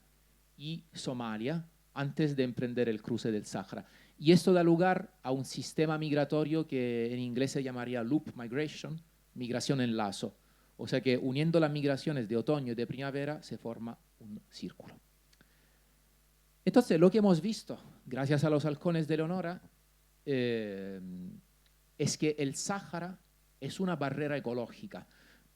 y Somalia antes de emprender el cruce del Sáhara. Y esto da lugar a un sistema migratorio que en inglés se llamaría loop migration, migración en lazo. O sea que uniendo las migraciones de otoño y de primavera se forma un círculo. Entonces, lo que hemos visto, gracias a los halcones de Leonora, es que el Sáhara es una barrera ecológica.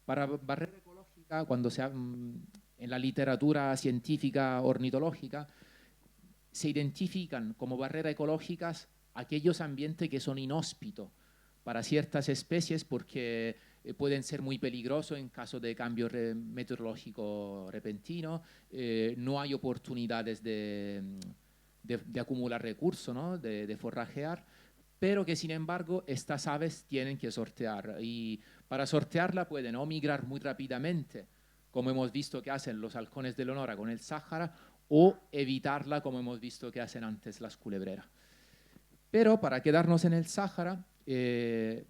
Para barrera ecológica, cuando en la literatura científica ornitológica, se identifican como barreras ecológicas aquellos ambientes que son inhóspitos para ciertas especies porque pueden ser muy peligrosos en caso de cambio meteorológico repentino, no hay oportunidades de acumular recursos, ¿no? de forrajear, pero que sin embargo estas aves tienen que sortear y para sortearla pueden o migrar muy rápidamente, como hemos visto que hacen los halcones de Leonora con el Sáhara, o evitarla como hemos visto que hacen antes las culebreras. Pero para quedarnos en el Sáhara,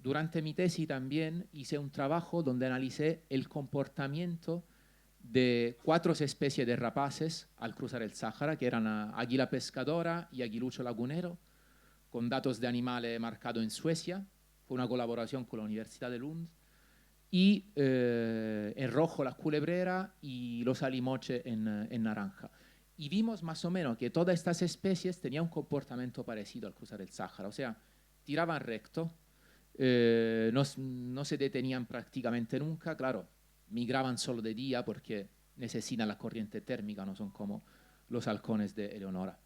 durante mi tesis también hice un trabajo donde analicé el comportamiento de 4 especies de rapaces al cruzar el Sáhara, que eran águila pescadora y aguilucho lagunero, con datos de animales marcados en Suecia. Fue una colaboración con la Universidad de Lund. Y en rojo las culebreras y los alimoches en naranja. Y vimos más o menos que todas estas especies tenían un comportamiento parecido al cruzar el Sáhara. O sea, tiraban recto, no se detenían prácticamente nunca. Claro, migraban solo de día porque necesitan la corriente térmica, no son como los halcones de Eleonora.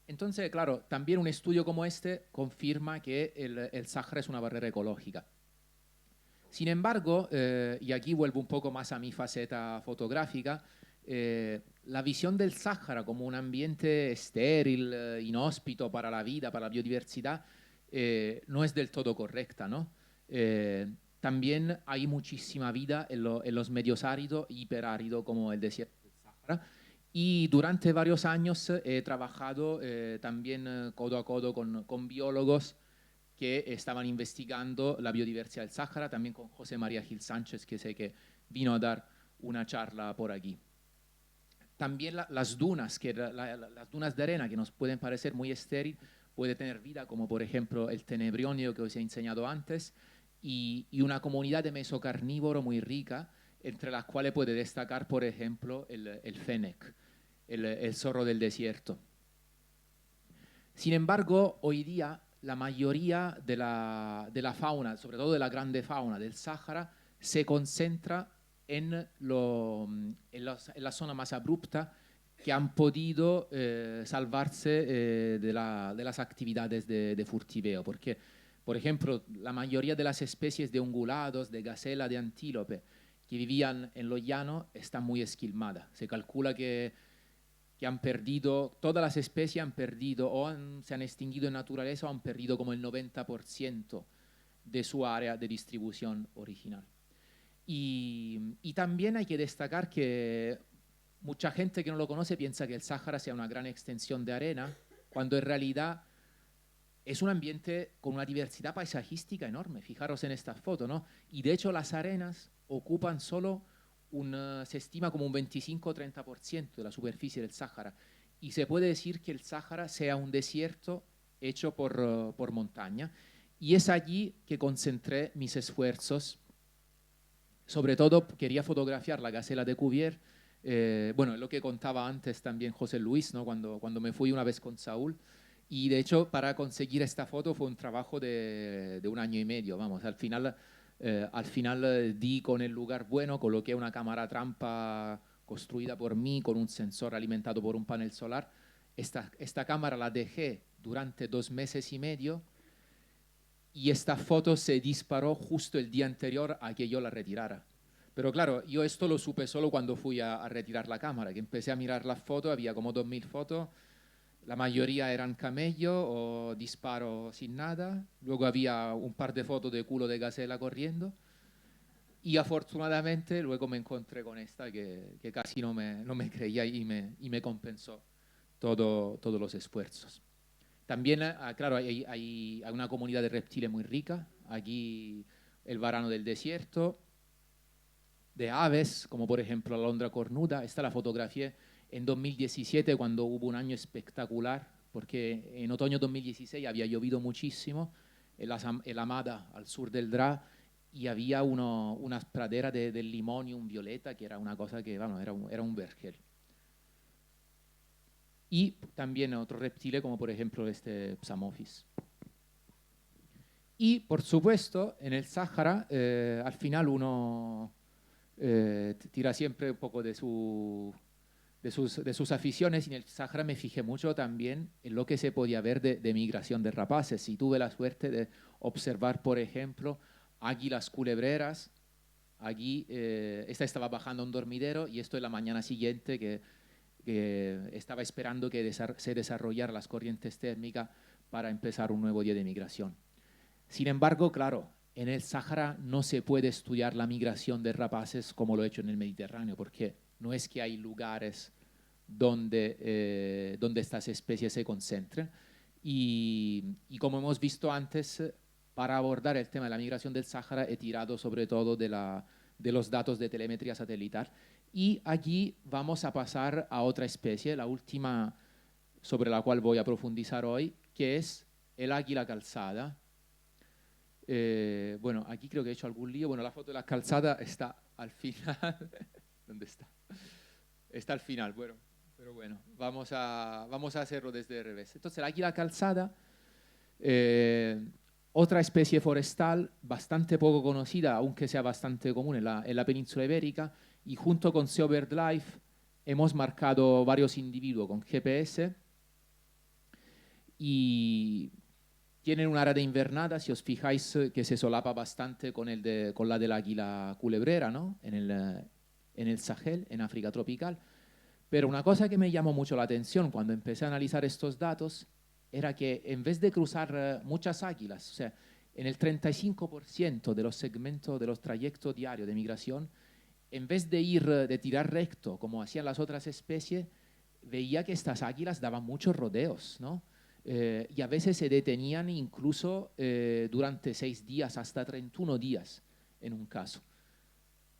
Entonces, claro, también un estudio como este confirma que el Sáhara es una barrera ecológica. Sin embargo, y aquí vuelvo un poco más a mi faceta fotográfica, la visión del Sáhara como un ambiente estéril, inhóspito para la vida, para la biodiversidad, no es del todo correcta, ¿no? También hay muchísima vida en los medios áridos y hiperáridos como el desierto del Sáhara. Y durante varios años he trabajado también codo a codo con biólogos que estaban investigando la biodiversidad del Sáhara, también con José María Gil Sánchez, que sé que vino a dar una charla por aquí. También las dunas, las dunas de arena, que nos pueden parecer muy estéril, puede tener vida, como por ejemplo el tenebrionio que os he enseñado antes, y una comunidad de mesocarnívoro muy rica, entre las cuales puede destacar, por ejemplo, el fennec, el zorro del desierto. Sin embargo, hoy día la mayoría de la fauna, sobre todo de la grande fauna del Sáhara, se concentra en la zona más abrupta que han podido salvarse de las actividades de furtiveo. Porque, por ejemplo, la mayoría de las especies de ungulados, de gacela, de antílope que vivían en los llanos están muy esquilmadas. Se calcula que han perdido, todas las especies han perdido se han extinguido en naturaleza o han perdido como el 90% de su área de distribución original. Y también hay que destacar que mucha gente que no lo conoce piensa que el Sáhara sea una gran extensión de arena, cuando en realidad es un ambiente con una diversidad paisajística enorme. Fijaros en esta foto, ¿no? Y de hecho las arenas ocupan solo se estima como un 25 o 30% de la superficie del Sáhara. Y se puede decir que el Sáhara sea un desierto hecho por montaña. Y es allí que concentré mis esfuerzos. Sobre todo quería fotografiar la gacela de Cuvier. Bueno, lo que contaba antes también José Luis, ¿no? Cuando me fui una vez con Saúl. Y de hecho, para conseguir esta foto fue un trabajo de 1 año y medio. Vamos, al final di con el lugar bueno, coloqué una cámara trampa construida por mí con un sensor alimentado por un panel solar. Esta cámara la dejé durante 2 meses y medio y esta foto se disparó justo el día anterior a que yo la retirara. Pero claro, yo esto lo supe solo cuando fui a retirar la cámara, que empecé a mirar las fotos, había como 2000 fotos, la mayoría eran camello o disparo sin nada, luego había un par de fotos de culo de gacela corriendo y afortunadamente luego me encontré con esta que casi no me creía y me compensó todos los esfuerzos. También, claro, hay una comunidad de reptiles muy rica. Aquí el varano del desierto, de aves, como por ejemplo la alondra cornuda. Esta la fotografié en 2017 cuando hubo un año espectacular, porque en otoño 2016 había llovido muchísimo en la Amada, al sur del Dra, y había unas praderas del limonium violeta, que era una cosa que, bueno, era un vergel. Y también otros reptiles como por ejemplo este Psamophis. Y por supuesto en el Sáhara al final uno tira siempre un poco de sus aficiones, y en el Sáhara me fijé mucho también en lo que se podía ver de migración de rapaces. Y tuve la suerte de observar, por ejemplo, águilas culebreras. Aquí esta estaba bajando a un dormidero y esto en la mañana siguiente que estaba esperando que se desarrollaran las corrientes térmicas para empezar un nuevo día de migración. Sin embargo, claro, en el Sáhara no se puede estudiar la migración de rapaces como lo he hecho en el Mediterráneo, porque no es que hay lugares donde estas especies se concentren. Y como hemos visto antes, para abordar el tema de la migración del Sáhara he tirado sobre todo de los datos de telemetría satelital. Y aquí vamos a pasar a otra especie, la última sobre la cual voy a profundizar hoy, que es el águila calzada. Bueno, aquí creo que he hecho algún lío. Bueno, la foto de la calzada está al final. ¿Dónde está? Está al final, bueno. Pero bueno, vamos a hacerlo desde el revés. Entonces, el águila calzada, otra especie forestal bastante poco conocida, aunque sea bastante común en la península ibérica, y junto con SEO BirdLife hemos marcado varios individuos con GPS y tienen un área de invernada, si os fijáis, que se solapa bastante con la del águila culebrera, ¿no? En el Sahel, en África tropical. Pero una cosa que me llamó mucho la atención cuando empecé a analizar estos datos era que en vez de cruzar muchas águilas, o sea, en el 35% de los segmentos, de los trayectos diarios de migración, en vez de tirar recto, como hacían las otras especies, veía que estas águilas daban muchos rodeos, ¿no? Y a veces se detenían incluso durante 6 días, hasta 31 días en un caso.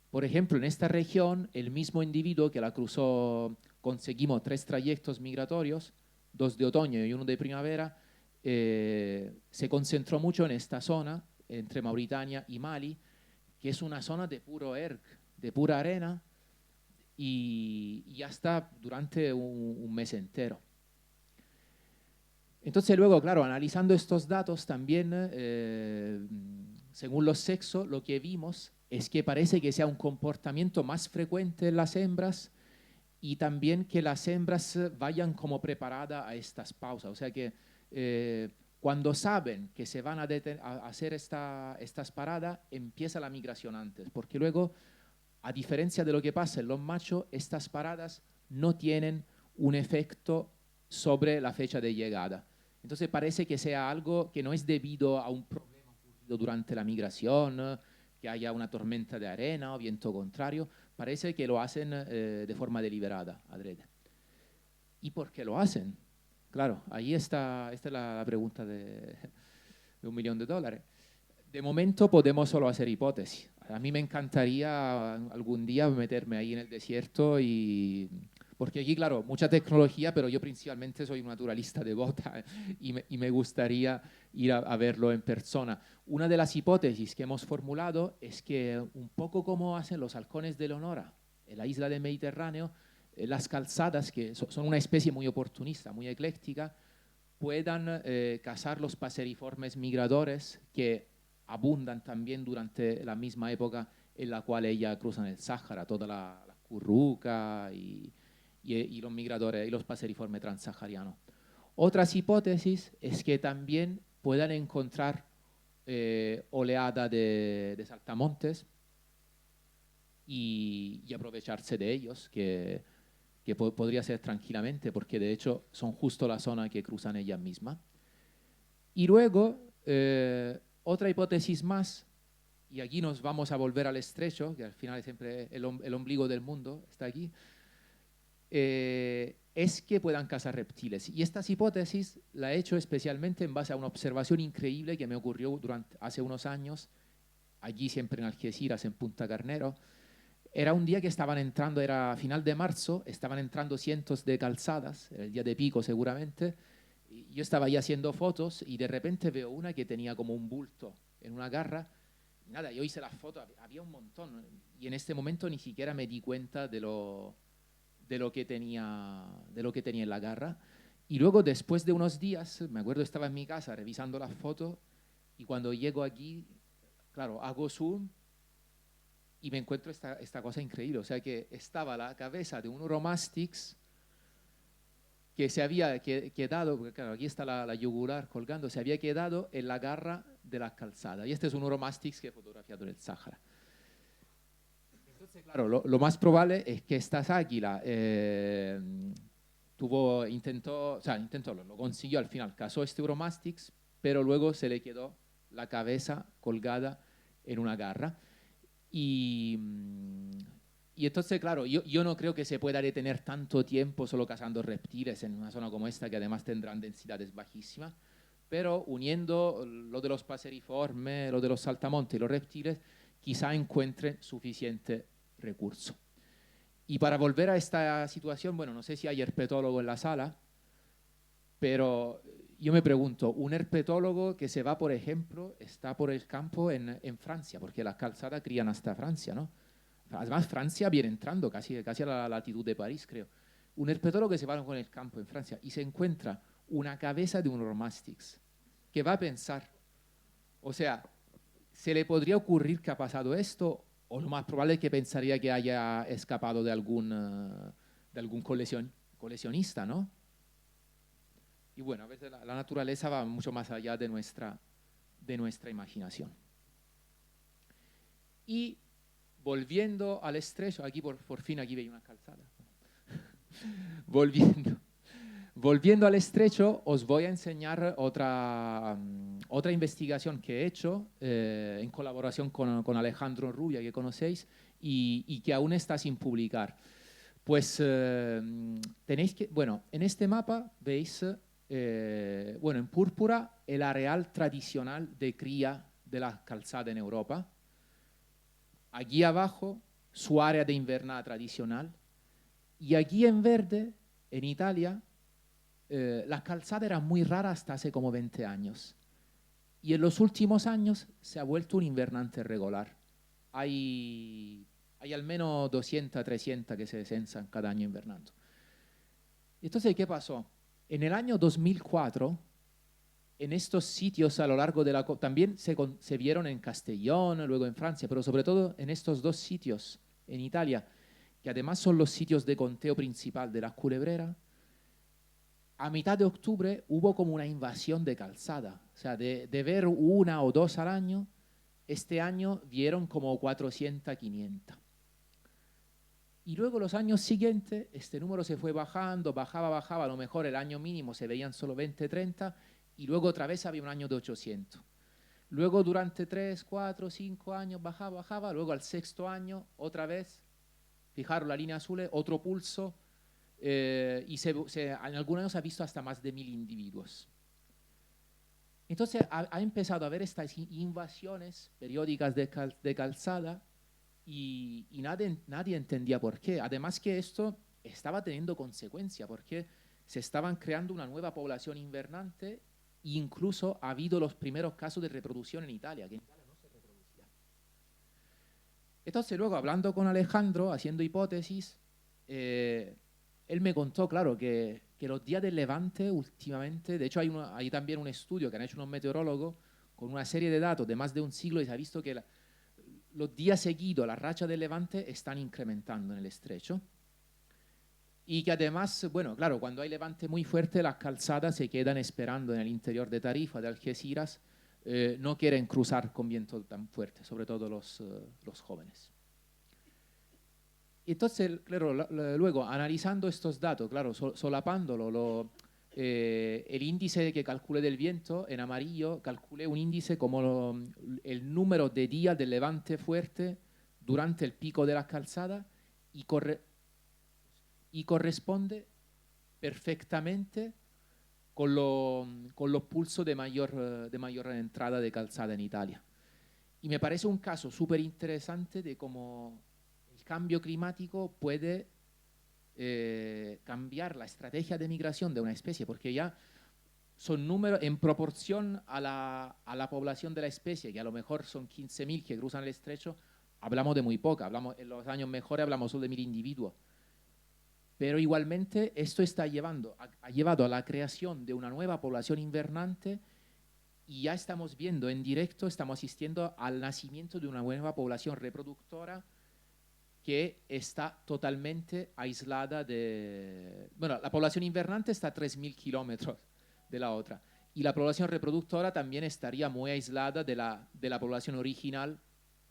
Por ejemplo, en esta región, el mismo individuo que la cruzó, conseguimos 3 trayectos migratorios, 2 de otoño y 1 de primavera, se concentró mucho en esta zona, entre Mauritania y Mali, que es una zona de puro erg, de pura arena, y hasta durante un mes entero. Entonces luego, claro, analizando estos datos también, según los sexos, lo que vimos es que parece que sea un comportamiento más frecuente en las hembras y también que las hembras vayan como preparadas a estas pausas. O sea que cuando saben que se van a hacer estas paradas, empieza la migración antes, porque luego, a diferencia de lo que pasa en los machos, estas paradas no tienen un efecto sobre la fecha de llegada. Entonces parece que sea algo que no es debido a un problema ocurrido durante la migración, que haya una tormenta de arena o viento contrario. Parece que lo hacen de forma deliberada, adrede. ¿Y por qué lo hacen? Claro, ahí esta es la pregunta de $1.000.000. De momento podemos solo hacer hipótesis. A mí me encantaría algún día meterme ahí en el desierto y porque aquí, claro, mucha tecnología, pero yo principalmente soy un naturalista devota y me gustaría ir a verlo en persona. Una de las hipótesis que hemos formulado es que un poco como hacen los halcones de Leonora en la isla del Mediterráneo, las calzadas, que son una especie muy oportunista, muy ecléctica, puedan cazar los paseriformes migradores que abundan también durante la misma época en la cual ellas cruzan el Sáhara, toda la curruca y los migradores y los paseriformes transsaharianos. Otras hipótesis es que también puedan encontrar oleada de saltamontes y aprovecharse de ellos, que podría ser tranquilamente, porque de hecho son justo la zona que cruzan ellas mismas. Y luego, otra hipótesis más, y aquí nos vamos a volver al estrecho, que al final es siempre el ombligo del mundo, está aquí, es que puedan cazar reptiles. Y estas hipótesis la he hecho especialmente en base a una observación increíble que me ocurrió hace unos años, allí siempre en Algeciras, en Punta Carnero. Era un día que estaban entrando, era final de marzo, estaban entrando cientos de calzadas, era el día de pico seguramente. Y yo estaba ahí haciendo fotos y de repente veo una que tenía como un bulto en una garra. Y nada, yo hice las fotos, había un montón. Y en este momento ni siquiera me di cuenta de lo que tenía en la garra. Y luego, después de unos días, me acuerdo, estaba en mi casa revisando las fotos y cuando llego aquí, claro, hago zoom y me encuentro esta cosa increíble. O sea, que estaba la cabeza de un Uromastix que se había quedado, porque claro, aquí está la yugular colgando, se había quedado en la garra de las calzadas. Y este es un Uromastix que he fotografiado en el Sáhara. Entonces, claro, lo más probable es que estas águilas lo consiguió al final, cazó este Uromastix, pero luego se le quedó la cabeza colgada en una garra. Y entonces, claro, yo no creo que se pueda detener tanto tiempo solo cazando reptiles en una zona como esta, que además tendrán densidades bajísimas, pero uniendo lo de los paseriformes, lo de los saltamontes y los reptiles, quizá encuentren suficiente recurso. Y para volver a esta situación, bueno, no sé si hay herpetólogo en la sala, pero yo me pregunto, un herpetólogo que se va, por ejemplo, está por el campo en Francia, porque las calzadas crían hasta Francia, ¿no? Además, Francia viene entrando casi a la latitud de París, creo. Un herpetólogo que se va con el campo en Francia y se encuentra una cabeza de un Uromastix, que va a pensar, o sea, ¿se le podría ocurrir que ha pasado esto? O lo más probable es que pensaría que haya escapado de algún coleccionista, ¿no? Y bueno, a veces la naturaleza va mucho más allá de nuestra imaginación. Y volviendo al estrecho, aquí por fin aquí veis una calzada. Volviendo al estrecho, os voy a enseñar otra investigación que he hecho en colaboración con Alejandro Rubia, que conocéis, y que aún está sin publicar. Pues tenéis que, bueno, en este mapa veis, en púrpura, el areal tradicional de cría de la calzada en Europa. Aquí abajo, su área de invernada tradicional. Y aquí en verde, en Italia, la calzada era muy rara hasta hace como 20 años. Y en los últimos años se ha vuelto un invernante regular. Hay al menos 200, 300 que se censan cada año invernando. Entonces, ¿qué pasó? En el año 2004, en estos sitios a lo largo de la costa, también se vieron en Castellón, luego en Francia, pero sobre todo en estos dos sitios en Italia, que además son los sitios de conteo principal de la culebrera. A mitad de octubre hubo como una invasión de calzada. O sea, de ver una o dos al año, este año vieron como 400, 500. Y luego los años siguientes, este número se fue bajando, bajaba, a lo mejor el año mínimo se veían solo 20, 30, y luego otra vez había un año de 800. Luego durante 3, 4, 5 años bajaba, luego al sexto año otra vez, fijaros la línea azul, otro pulso, y en algunos años se ha visto hasta más de 1000 individuos. Entonces ha empezado a haber estas invasiones periódicas de calzada y nadie entendía por qué. Además que esto estaba teniendo consecuencia porque se estaban creando una nueva población invernante e incluso ha habido los primeros casos de reproducción en Italia, que en Italia no se reproducía. Entonces luego, hablando con Alejandro, haciendo hipótesis, él me contó, claro, que los días del Levante últimamente, de hecho hay también un estudio que han hecho unos meteorólogos con una serie de datos de más de un siglo y se ha visto que los días seguidos, las rachas del Levante están incrementando en el estrecho. Y que además, bueno, claro, cuando hay levante muy fuerte, las calzadas se quedan esperando en el interior de Tarifa, de Algeciras, no quieren cruzar con viento tan fuerte, sobre todo los jóvenes. Entonces, claro, luego, analizando estos datos, claro, solapándolo, el índice que calculé del viento, en amarillo, calculé un índice como el número de días de levante fuerte durante el pico de la calzada y corresponde perfectamente con los pulsos de mayor entrada de calzada en Italia. Y me parece un caso súper interesante de cómo el cambio climático puede cambiar la estrategia de migración de una especie, porque ya son números en proporción a la población de la especie, que a lo mejor son 15.000 que cruzan el estrecho, hablamos de muy poca, en los años mejores hablamos solo de 1.000 individuos. Pero igualmente esto ha llevado a la creación de una nueva población invernante y ya estamos viendo en directo, estamos asistiendo al nacimiento de una nueva población reproductora que está totalmente aislada de... Bueno, la población invernante está a 3.000 kilómetros de la otra y la población reproductora también estaría muy aislada de la población original,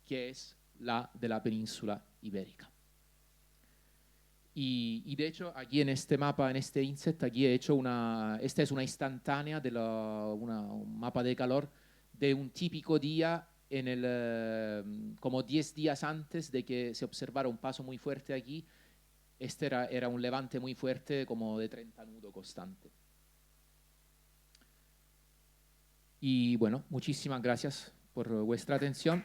que es la de la península ibérica. Y de hecho, aquí en este mapa, en este inset, aquí he hecho esta es una instantánea de un mapa de calor de un típico día como 10 días antes de que se observara un paso muy fuerte aquí. Este era un levante muy fuerte, como de 30 nudos constante. Y bueno, muchísimas gracias por vuestra atención.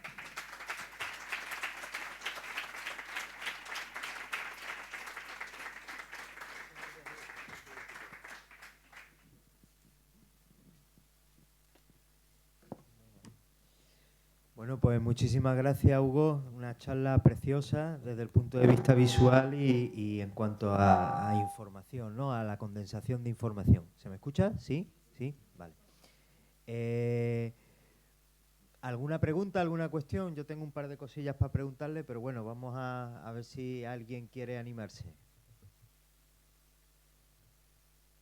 Bueno, pues muchísimas gracias, Hugo. Una charla preciosa desde el punto de vista visual y en cuanto a información, ¿no? A la condensación de información. ¿Se me escucha? ¿Sí? ¿Sí? Vale. ¿Alguna pregunta, alguna cuestión? Yo tengo un par de cosillas para preguntarle, pero bueno, vamos a ver si alguien quiere animarse.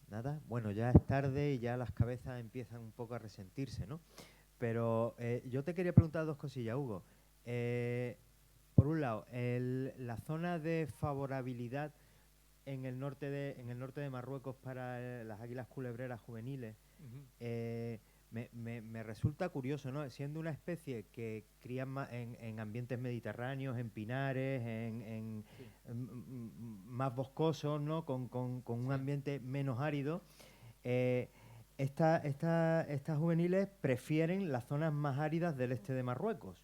¿Nada? Bueno, ya es tarde y ya las cabezas empiezan un poco a resentirse, ¿no? Pero yo te quería preguntar dos cosillas, Hugo. Por un lado, la zona de favorabilidad en el norte de Marruecos para las águilas culebreras juveniles, me resulta curioso, ¿no? Siendo una especie que crían en ambientes mediterráneos, en pinares, más boscosos, ¿no? Con un ambiente menos árido. Estas juveniles prefieren las zonas más áridas del este de Marruecos.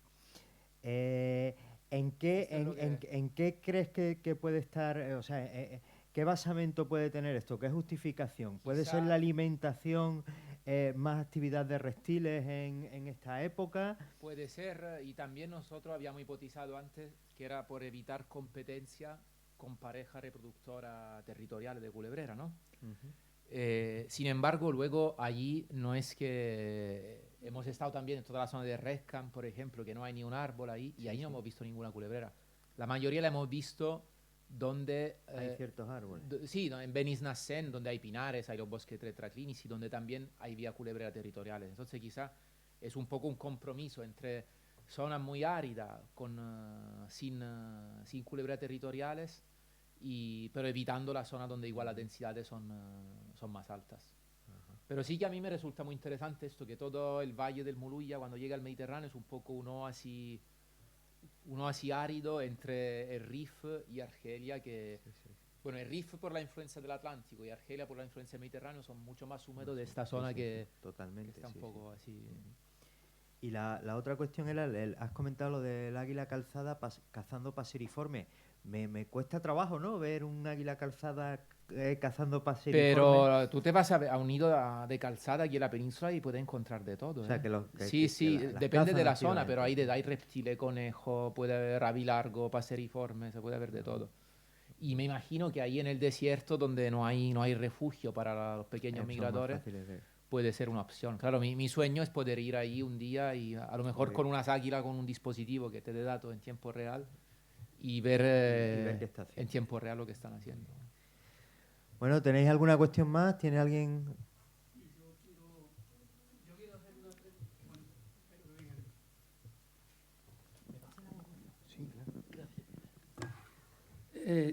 ¿En qué crees que puede estar, qué basamento puede tener esto? ¿Qué justificación? ¿Puede ser la alimentación, más actividad de reptiles en esta época? Puede ser, y también nosotros habíamos hipotizado antes que era por evitar competencia con pareja reproductora territorial de culebrera, ¿no? Sin embargo, luego allí no es que hemos estado también en toda la zona de Rescan, por ejemplo, que no hay ni un árbol ahí, y ahí no hemos visto ninguna culebrera. La mayoría la hemos visto donde... hay ciertos árboles. Sí, ¿no? En Benisnassen, donde hay pinares, hay los bosques tetraclinis y donde también hay vía culebrera territoriales. Entonces quizá es un poco un compromiso entre zonas muy áridas sin culebras territoriales, pero evitando la zona donde igual las densidades son más altas. Pero sí que a mí me resulta muy interesante esto, que todo el valle del Muluya, cuando llega al Mediterráneo, es un poco un oasis árido entre el Rif y Argelia, que... Sí. Bueno, el Rif por la influencia del Atlántico y Argelia por la influencia del Mediterráneo son mucho más húmedos de esta zona totalmente, que está un poco así... Y la otra cuestión era, has comentado lo del águila calzada cazando paseriforme. me cuesta trabajo, ¿no? Ver un águila calzada cazando paseriformes. Pero tú te vas a un nido de calzada aquí en la península y puedes encontrar de todo, O sea, ¿eh? que Sí, las depende de cazan la zona, pero activamente. hay reptiles, conejos, puede haber avilargo, paseriforme, se puede ver de todo. Y me imagino que ahí en el desierto, donde no hay refugio para los pequeños Son más migradores, fáciles de... puede ser una opción. Claro, mi sueño es poder ir ahí un día y a lo mejor Porque- con unas águilas, con un dispositivo que te dé datos en tiempo real y ver y ver qué está en haciendo. tiempo real lo que están haciendo. Bueno, ¿tenéis alguna cuestión más? ¿Tiene alguien...? Sí, claro.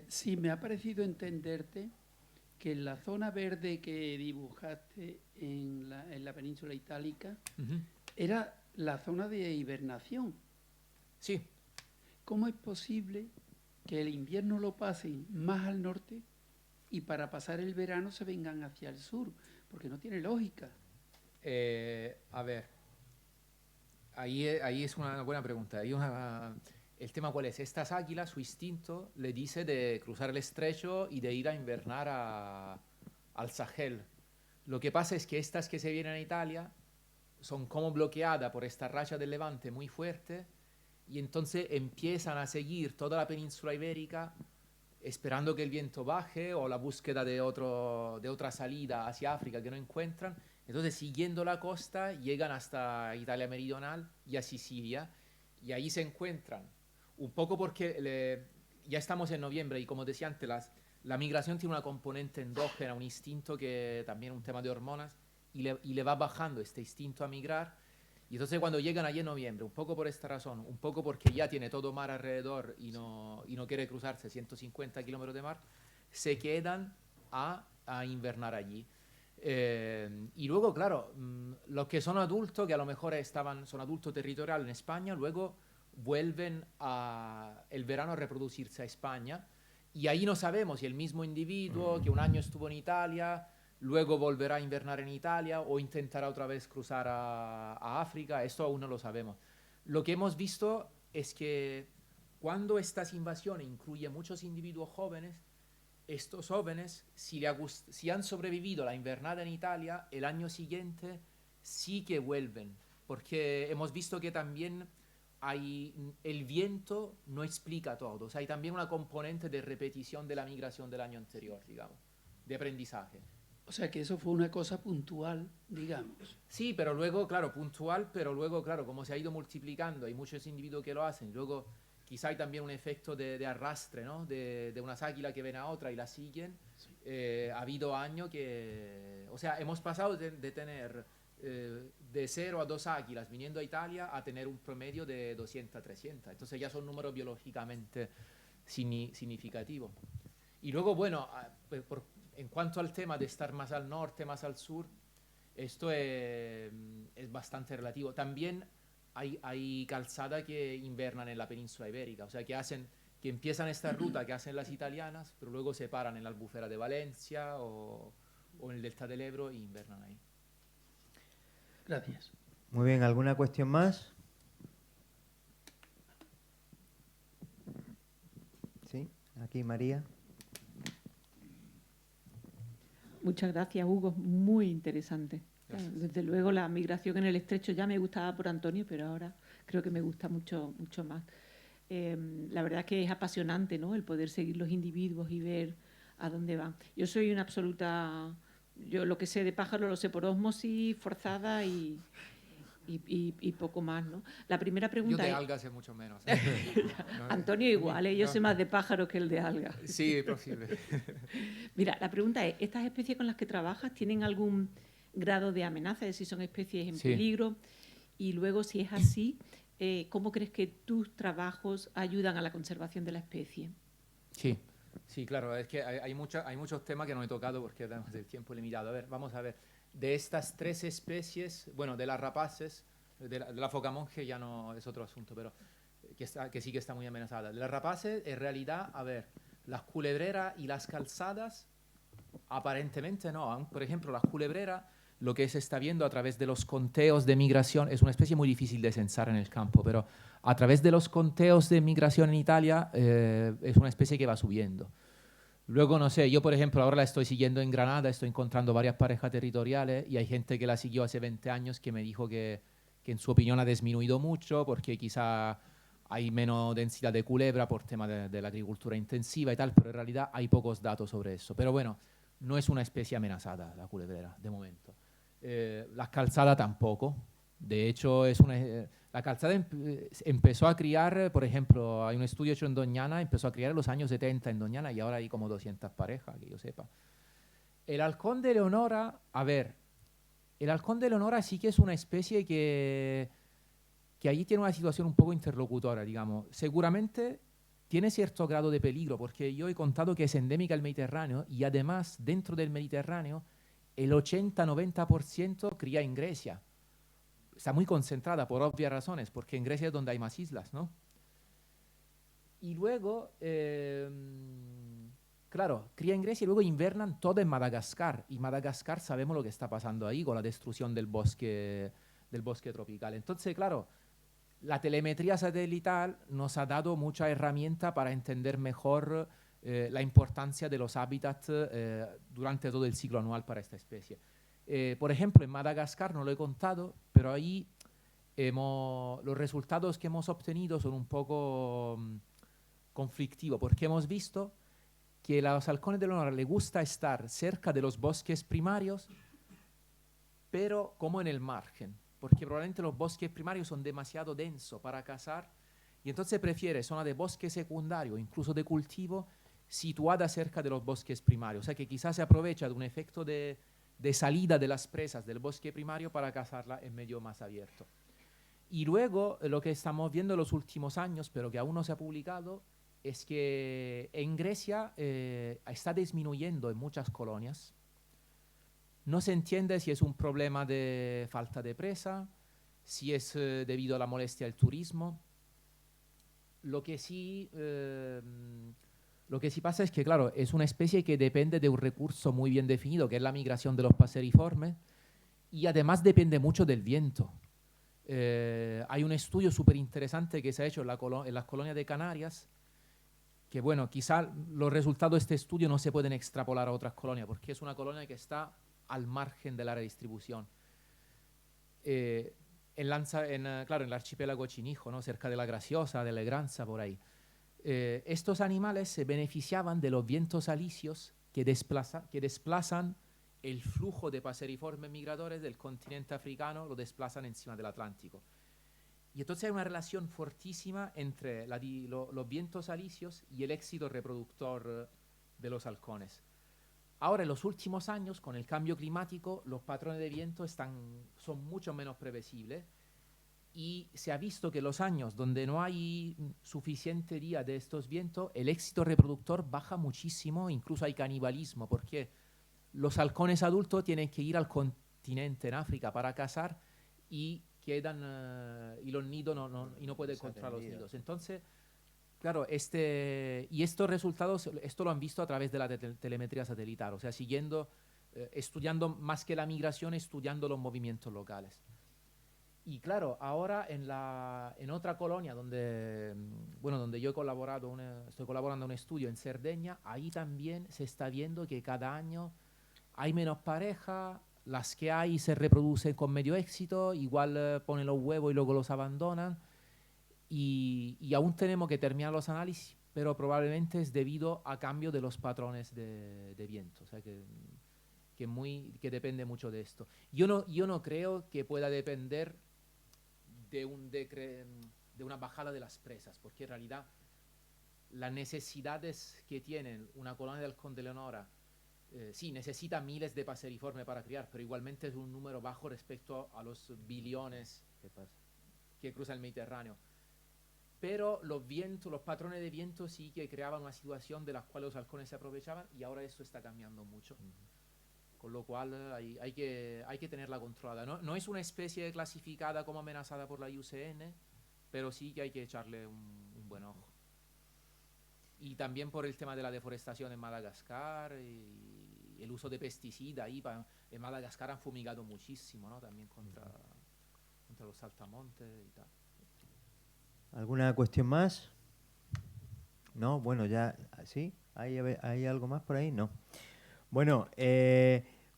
Sí, me ha parecido entenderte que en la zona verde que dibujaste en la península itálica era la zona de hibernación. Sí. ¿Cómo es posible que el invierno lo pasen más al norte y para pasar el verano se vengan hacia el sur? Porque no tiene lógica. A ver, ahí es una buena pregunta. El tema cuál es, estas águilas, su instinto le dice de cruzar el estrecho y de ir a invernar al Sahel. Lo que pasa es que estas que se vienen a Italia son como bloqueadas por esta racha del Levante muy fuerte y entonces empiezan a seguir toda la península ibérica esperando que el viento baje o la búsqueda de otra salida hacia África que no encuentran. Entonces, siguiendo la costa, llegan hasta Italia meridional y a Sicilia y ahí se encuentran. Un poco porque ya estamos en noviembre y como decía antes, la migración tiene una componente endógena, un instinto que también es un tema de hormonas y le va bajando este instinto a migrar. Y entonces cuando llegan allí en noviembre, un poco por esta razón, un poco porque ya tiene todo mar alrededor y no quiere cruzarse 150 kilómetros de mar, se quedan a invernar allí. Y luego, claro, los que son adultos, que a lo mejor son adultos territoriales en España, luego vuelven el verano a reproducirse a España y ahí no sabemos si el mismo individuo que un año estuvo en Italia luego volverá a invernar en Italia o intentará otra vez cruzar a África, esto aún no lo sabemos. Lo que hemos visto es que cuando estas invasiones incluyen muchos individuos jóvenes, estos jóvenes, si han sobrevivido a la invernada en Italia, el año siguiente sí que vuelven, porque hemos visto que también el viento no explica todo, o sea, hay también una componente de repetición de la migración del año anterior, digamos, de aprendizaje. O sea que eso fue una cosa puntual, digamos. Sí, pero luego, claro, puntual, pero luego, claro, como se ha ido multiplicando, hay muchos individuos que lo hacen, luego quizá hay también un efecto de arrastre, ¿no? De unas águilas que ven a otra y la siguen. Sí. Ha habido años que, o sea, hemos pasado de tener de 0 a 2 águilas viniendo a Italia a tener un promedio de 200 a 300. Entonces ya son números biológicamente significativos. Y luego, bueno, en cuanto al tema de estar más al norte, más al sur, esto es bastante relativo. También hay calzada que invernan en la península ibérica, o sea, que empiezan esta ruta que hacen las italianas, pero luego se paran en la albufera de Valencia o en el delta del Ebro y invernan ahí. Gracias. Muy bien, ¿alguna cuestión más? Sí, aquí María. Muchas gracias, Hugo. Muy interesante. Gracias. Desde luego, la migración en el estrecho ya me gustaba por Antonio, pero ahora creo que me gusta mucho, mucho más. La verdad es que es apasionante, ¿no? El poder seguir los individuos y ver a dónde van. Yo soy una absoluta... Yo lo que sé de pájaros lo sé por ósmosis forzada y poco más, ¿no? La primera Yo pregunta de es... algas sé mucho menos. No, Antonio igual, ¿eh? Yo no. sé más de pájaros que el de algas. Sí, es posible. Mira, la pregunta es, ¿estas especies con las que trabajas tienen algún grado de amenaza? Es decir, son especies en Sí. peligro. Y luego, si es así, ¿cómo crees que tus trabajos ayudan a la conservación de la especie? Sí, sí, claro, es que hay muchos temas que no he tocado porque tenemos el tiempo limitado. A ver, vamos a ver. De estas 3 especies, bueno, de las rapaces, de la foca monje ya no es otro asunto, pero que sí que está muy amenazada. De las rapaces, en realidad, a ver, las culebreras y las calzadas, aparentemente no. Por ejemplo, las culebreras lo que se está viendo a través de los conteos de migración, es una especie muy difícil de censar en el campo, pero a través de los conteos de migración en Italia es una especie que va subiendo. Luego, no sé, yo por ejemplo ahora la estoy siguiendo en Granada, estoy encontrando varias parejas territoriales y hay gente que la siguió hace 20 años que me dijo que en su opinión ha disminuido mucho porque quizá hay menos densidad de culebra por tema de la agricultura intensiva y tal, pero en realidad hay pocos datos sobre eso. Pero bueno, no es una especie amenazada la culebrera de momento. La calzada tampoco. De hecho, la calzada empezó a criar, por ejemplo, hay un estudio hecho en Doñana, empezó a criar en los años 70 en Doñana y ahora hay como 200 parejas, que yo sepa. El halcón de Leonora, a ver, el halcón de Leonora sí que es una especie que allí tiene una situación un poco interlocutora, digamos. Seguramente tiene cierto grado de peligro, porque yo he contado que es endémica del Mediterráneo y además dentro del Mediterráneo el 80-90% cría en Grecia. Está muy concentrada por obvias razones, porque en Grecia es donde hay más islas, ¿no? Y luego, claro, cría en Grecia y luego invernan todo en Madagascar. Y Madagascar sabemos lo que está pasando ahí con la destrucción del bosque tropical. Entonces, claro, la telemetría satelital nos ha dado mucha herramienta para entender mejor la importancia de los hábitats durante todo el ciclo anual para esta especie. Por ejemplo, en Madagascar, no lo he contado, pero ahí los resultados que hemos obtenido son un poco conflictivos, porque hemos visto que a los halcones de Leonora les gusta estar cerca de los bosques primarios, pero como en el margen, porque probablemente los bosques primarios son demasiado densos para cazar, y entonces prefiere zona de bosque secundario, incluso de cultivo, situada cerca de los bosques primarios. O sea que quizás se aprovecha de un efecto de salida de las presas del bosque primario para cazarla en medio más abierto. Y luego lo que estamos viendo en los últimos años, pero que aún no se ha publicado, es que en Grecia está disminuyendo en muchas colonias. No se entiende si es un problema de falta de presa, si es debido a la molestia del turismo. Lo que sí pasa es que, claro, es una especie que depende de un recurso muy bien definido, que es la migración de los paseriformes, y además depende mucho del viento. Hay un estudio súper interesante que se ha hecho en las colonias de Canarias, que bueno, quizá los resultados de este estudio no se pueden extrapolar a otras colonias, porque es una colonia que está al margen del área de distribución. Claro, en el archipiélago Chinijo, ¿no? Cerca de la Graciosa, de Legranza, por ahí. Estos animales se beneficiaban de los vientos alisios que desplazan el flujo de paseriformes migradores del continente africano, lo desplazan encima del Atlántico. Y entonces hay una relación fortísima entre los vientos alisios y el éxito reproductor de los halcones. Ahora, en los últimos años, con el cambio climático, los patrones de viento son mucho menos previsibles y se ha visto que los años donde no hay suficiente día de estos vientos, el éxito reproductor baja muchísimo, incluso hay canibalismo, porque los halcones adultos tienen que ir al continente en África para cazar y quedan y los nidos no pueden controlar los nidos. Entonces, claro, y estos resultados, esto lo han visto a través de la telemetría satelital, o sea, estudiando más que la migración, estudiando los movimientos locales. Y claro, ahora en otra colonia donde yo estoy colaborando en un estudio en Cerdeña, ahí también se está viendo que cada año hay menos parejas, las que hay se reproducen con medio éxito, igual ponen los huevos y luego los abandonan. Y aún tenemos que terminar los análisis, pero probablemente es debido a cambio de los patrones de viento. O sea que depende mucho de esto. Yo no creo que pueda depender de una bajada de las presas, porque en realidad las necesidades que tienen una colonia de halcón de Leonora, sí, necesita miles de paseriformes para criar, pero igualmente es un número bajo respecto a los billones que cruzan el Mediterráneo. Pero los patrones de viento sí que creaban una situación de la cual los halcones se aprovechaban y ahora esto está cambiando mucho. Con lo cual hay que tenerla controlada. No es una especie clasificada como amenazada por la IUCN, pero sí que hay que echarle un buen ojo. Y también por el tema de la deforestación en Madagascar y y el uso de pesticida ahí en Madagascar han fumigado muchísimo, ¿no? También contra los saltamontes y tal. ¿Alguna cuestión más? No, bueno, ya, ¿sí? ¿Hay algo más por ahí? No. Bueno,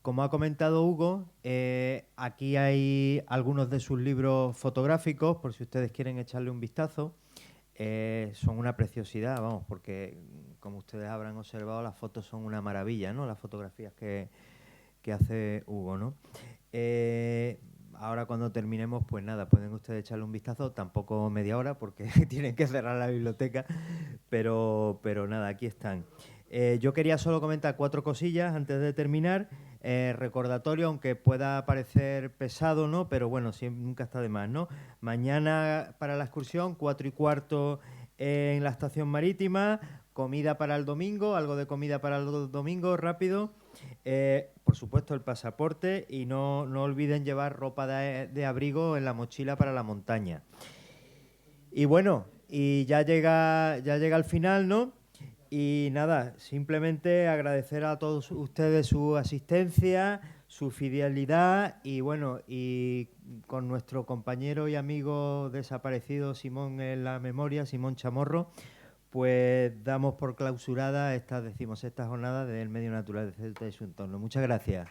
como ha comentado Hugo, aquí hay algunos de sus libros fotográficos, por si ustedes quieren echarle un vistazo. Son una preciosidad, vamos, porque como ustedes habrán observado, las fotos son una maravilla, ¿no? Las fotografías que hace Hugo, ¿no? Ahora cuando terminemos, pues nada, pueden ustedes echarle un vistazo, tampoco media hora porque tienen que cerrar la biblioteca, pero nada, aquí están. Yo quería solo comentar 4 cosillas antes de terminar. Recordatorio, aunque pueda parecer pesado, ¿no? Pero bueno, nunca está de más, ¿no? Mañana para la excursión, 4:15 en la estación marítima, comida para el domingo, algo de comida para el domingo, rápido. Por supuesto el pasaporte y no olviden llevar ropa de abrigo en la mochila para la montaña. Y bueno, y ya llega al final, ¿no? Y nada, simplemente agradecer a todos ustedes su asistencia, su fidelidad y bueno, y con nuestro compañero y amigo desaparecido Simón en la memoria, Simón Chamorro, pues damos por clausurada esta 16ª jornada del medio natural de su entorno. Muchas gracias.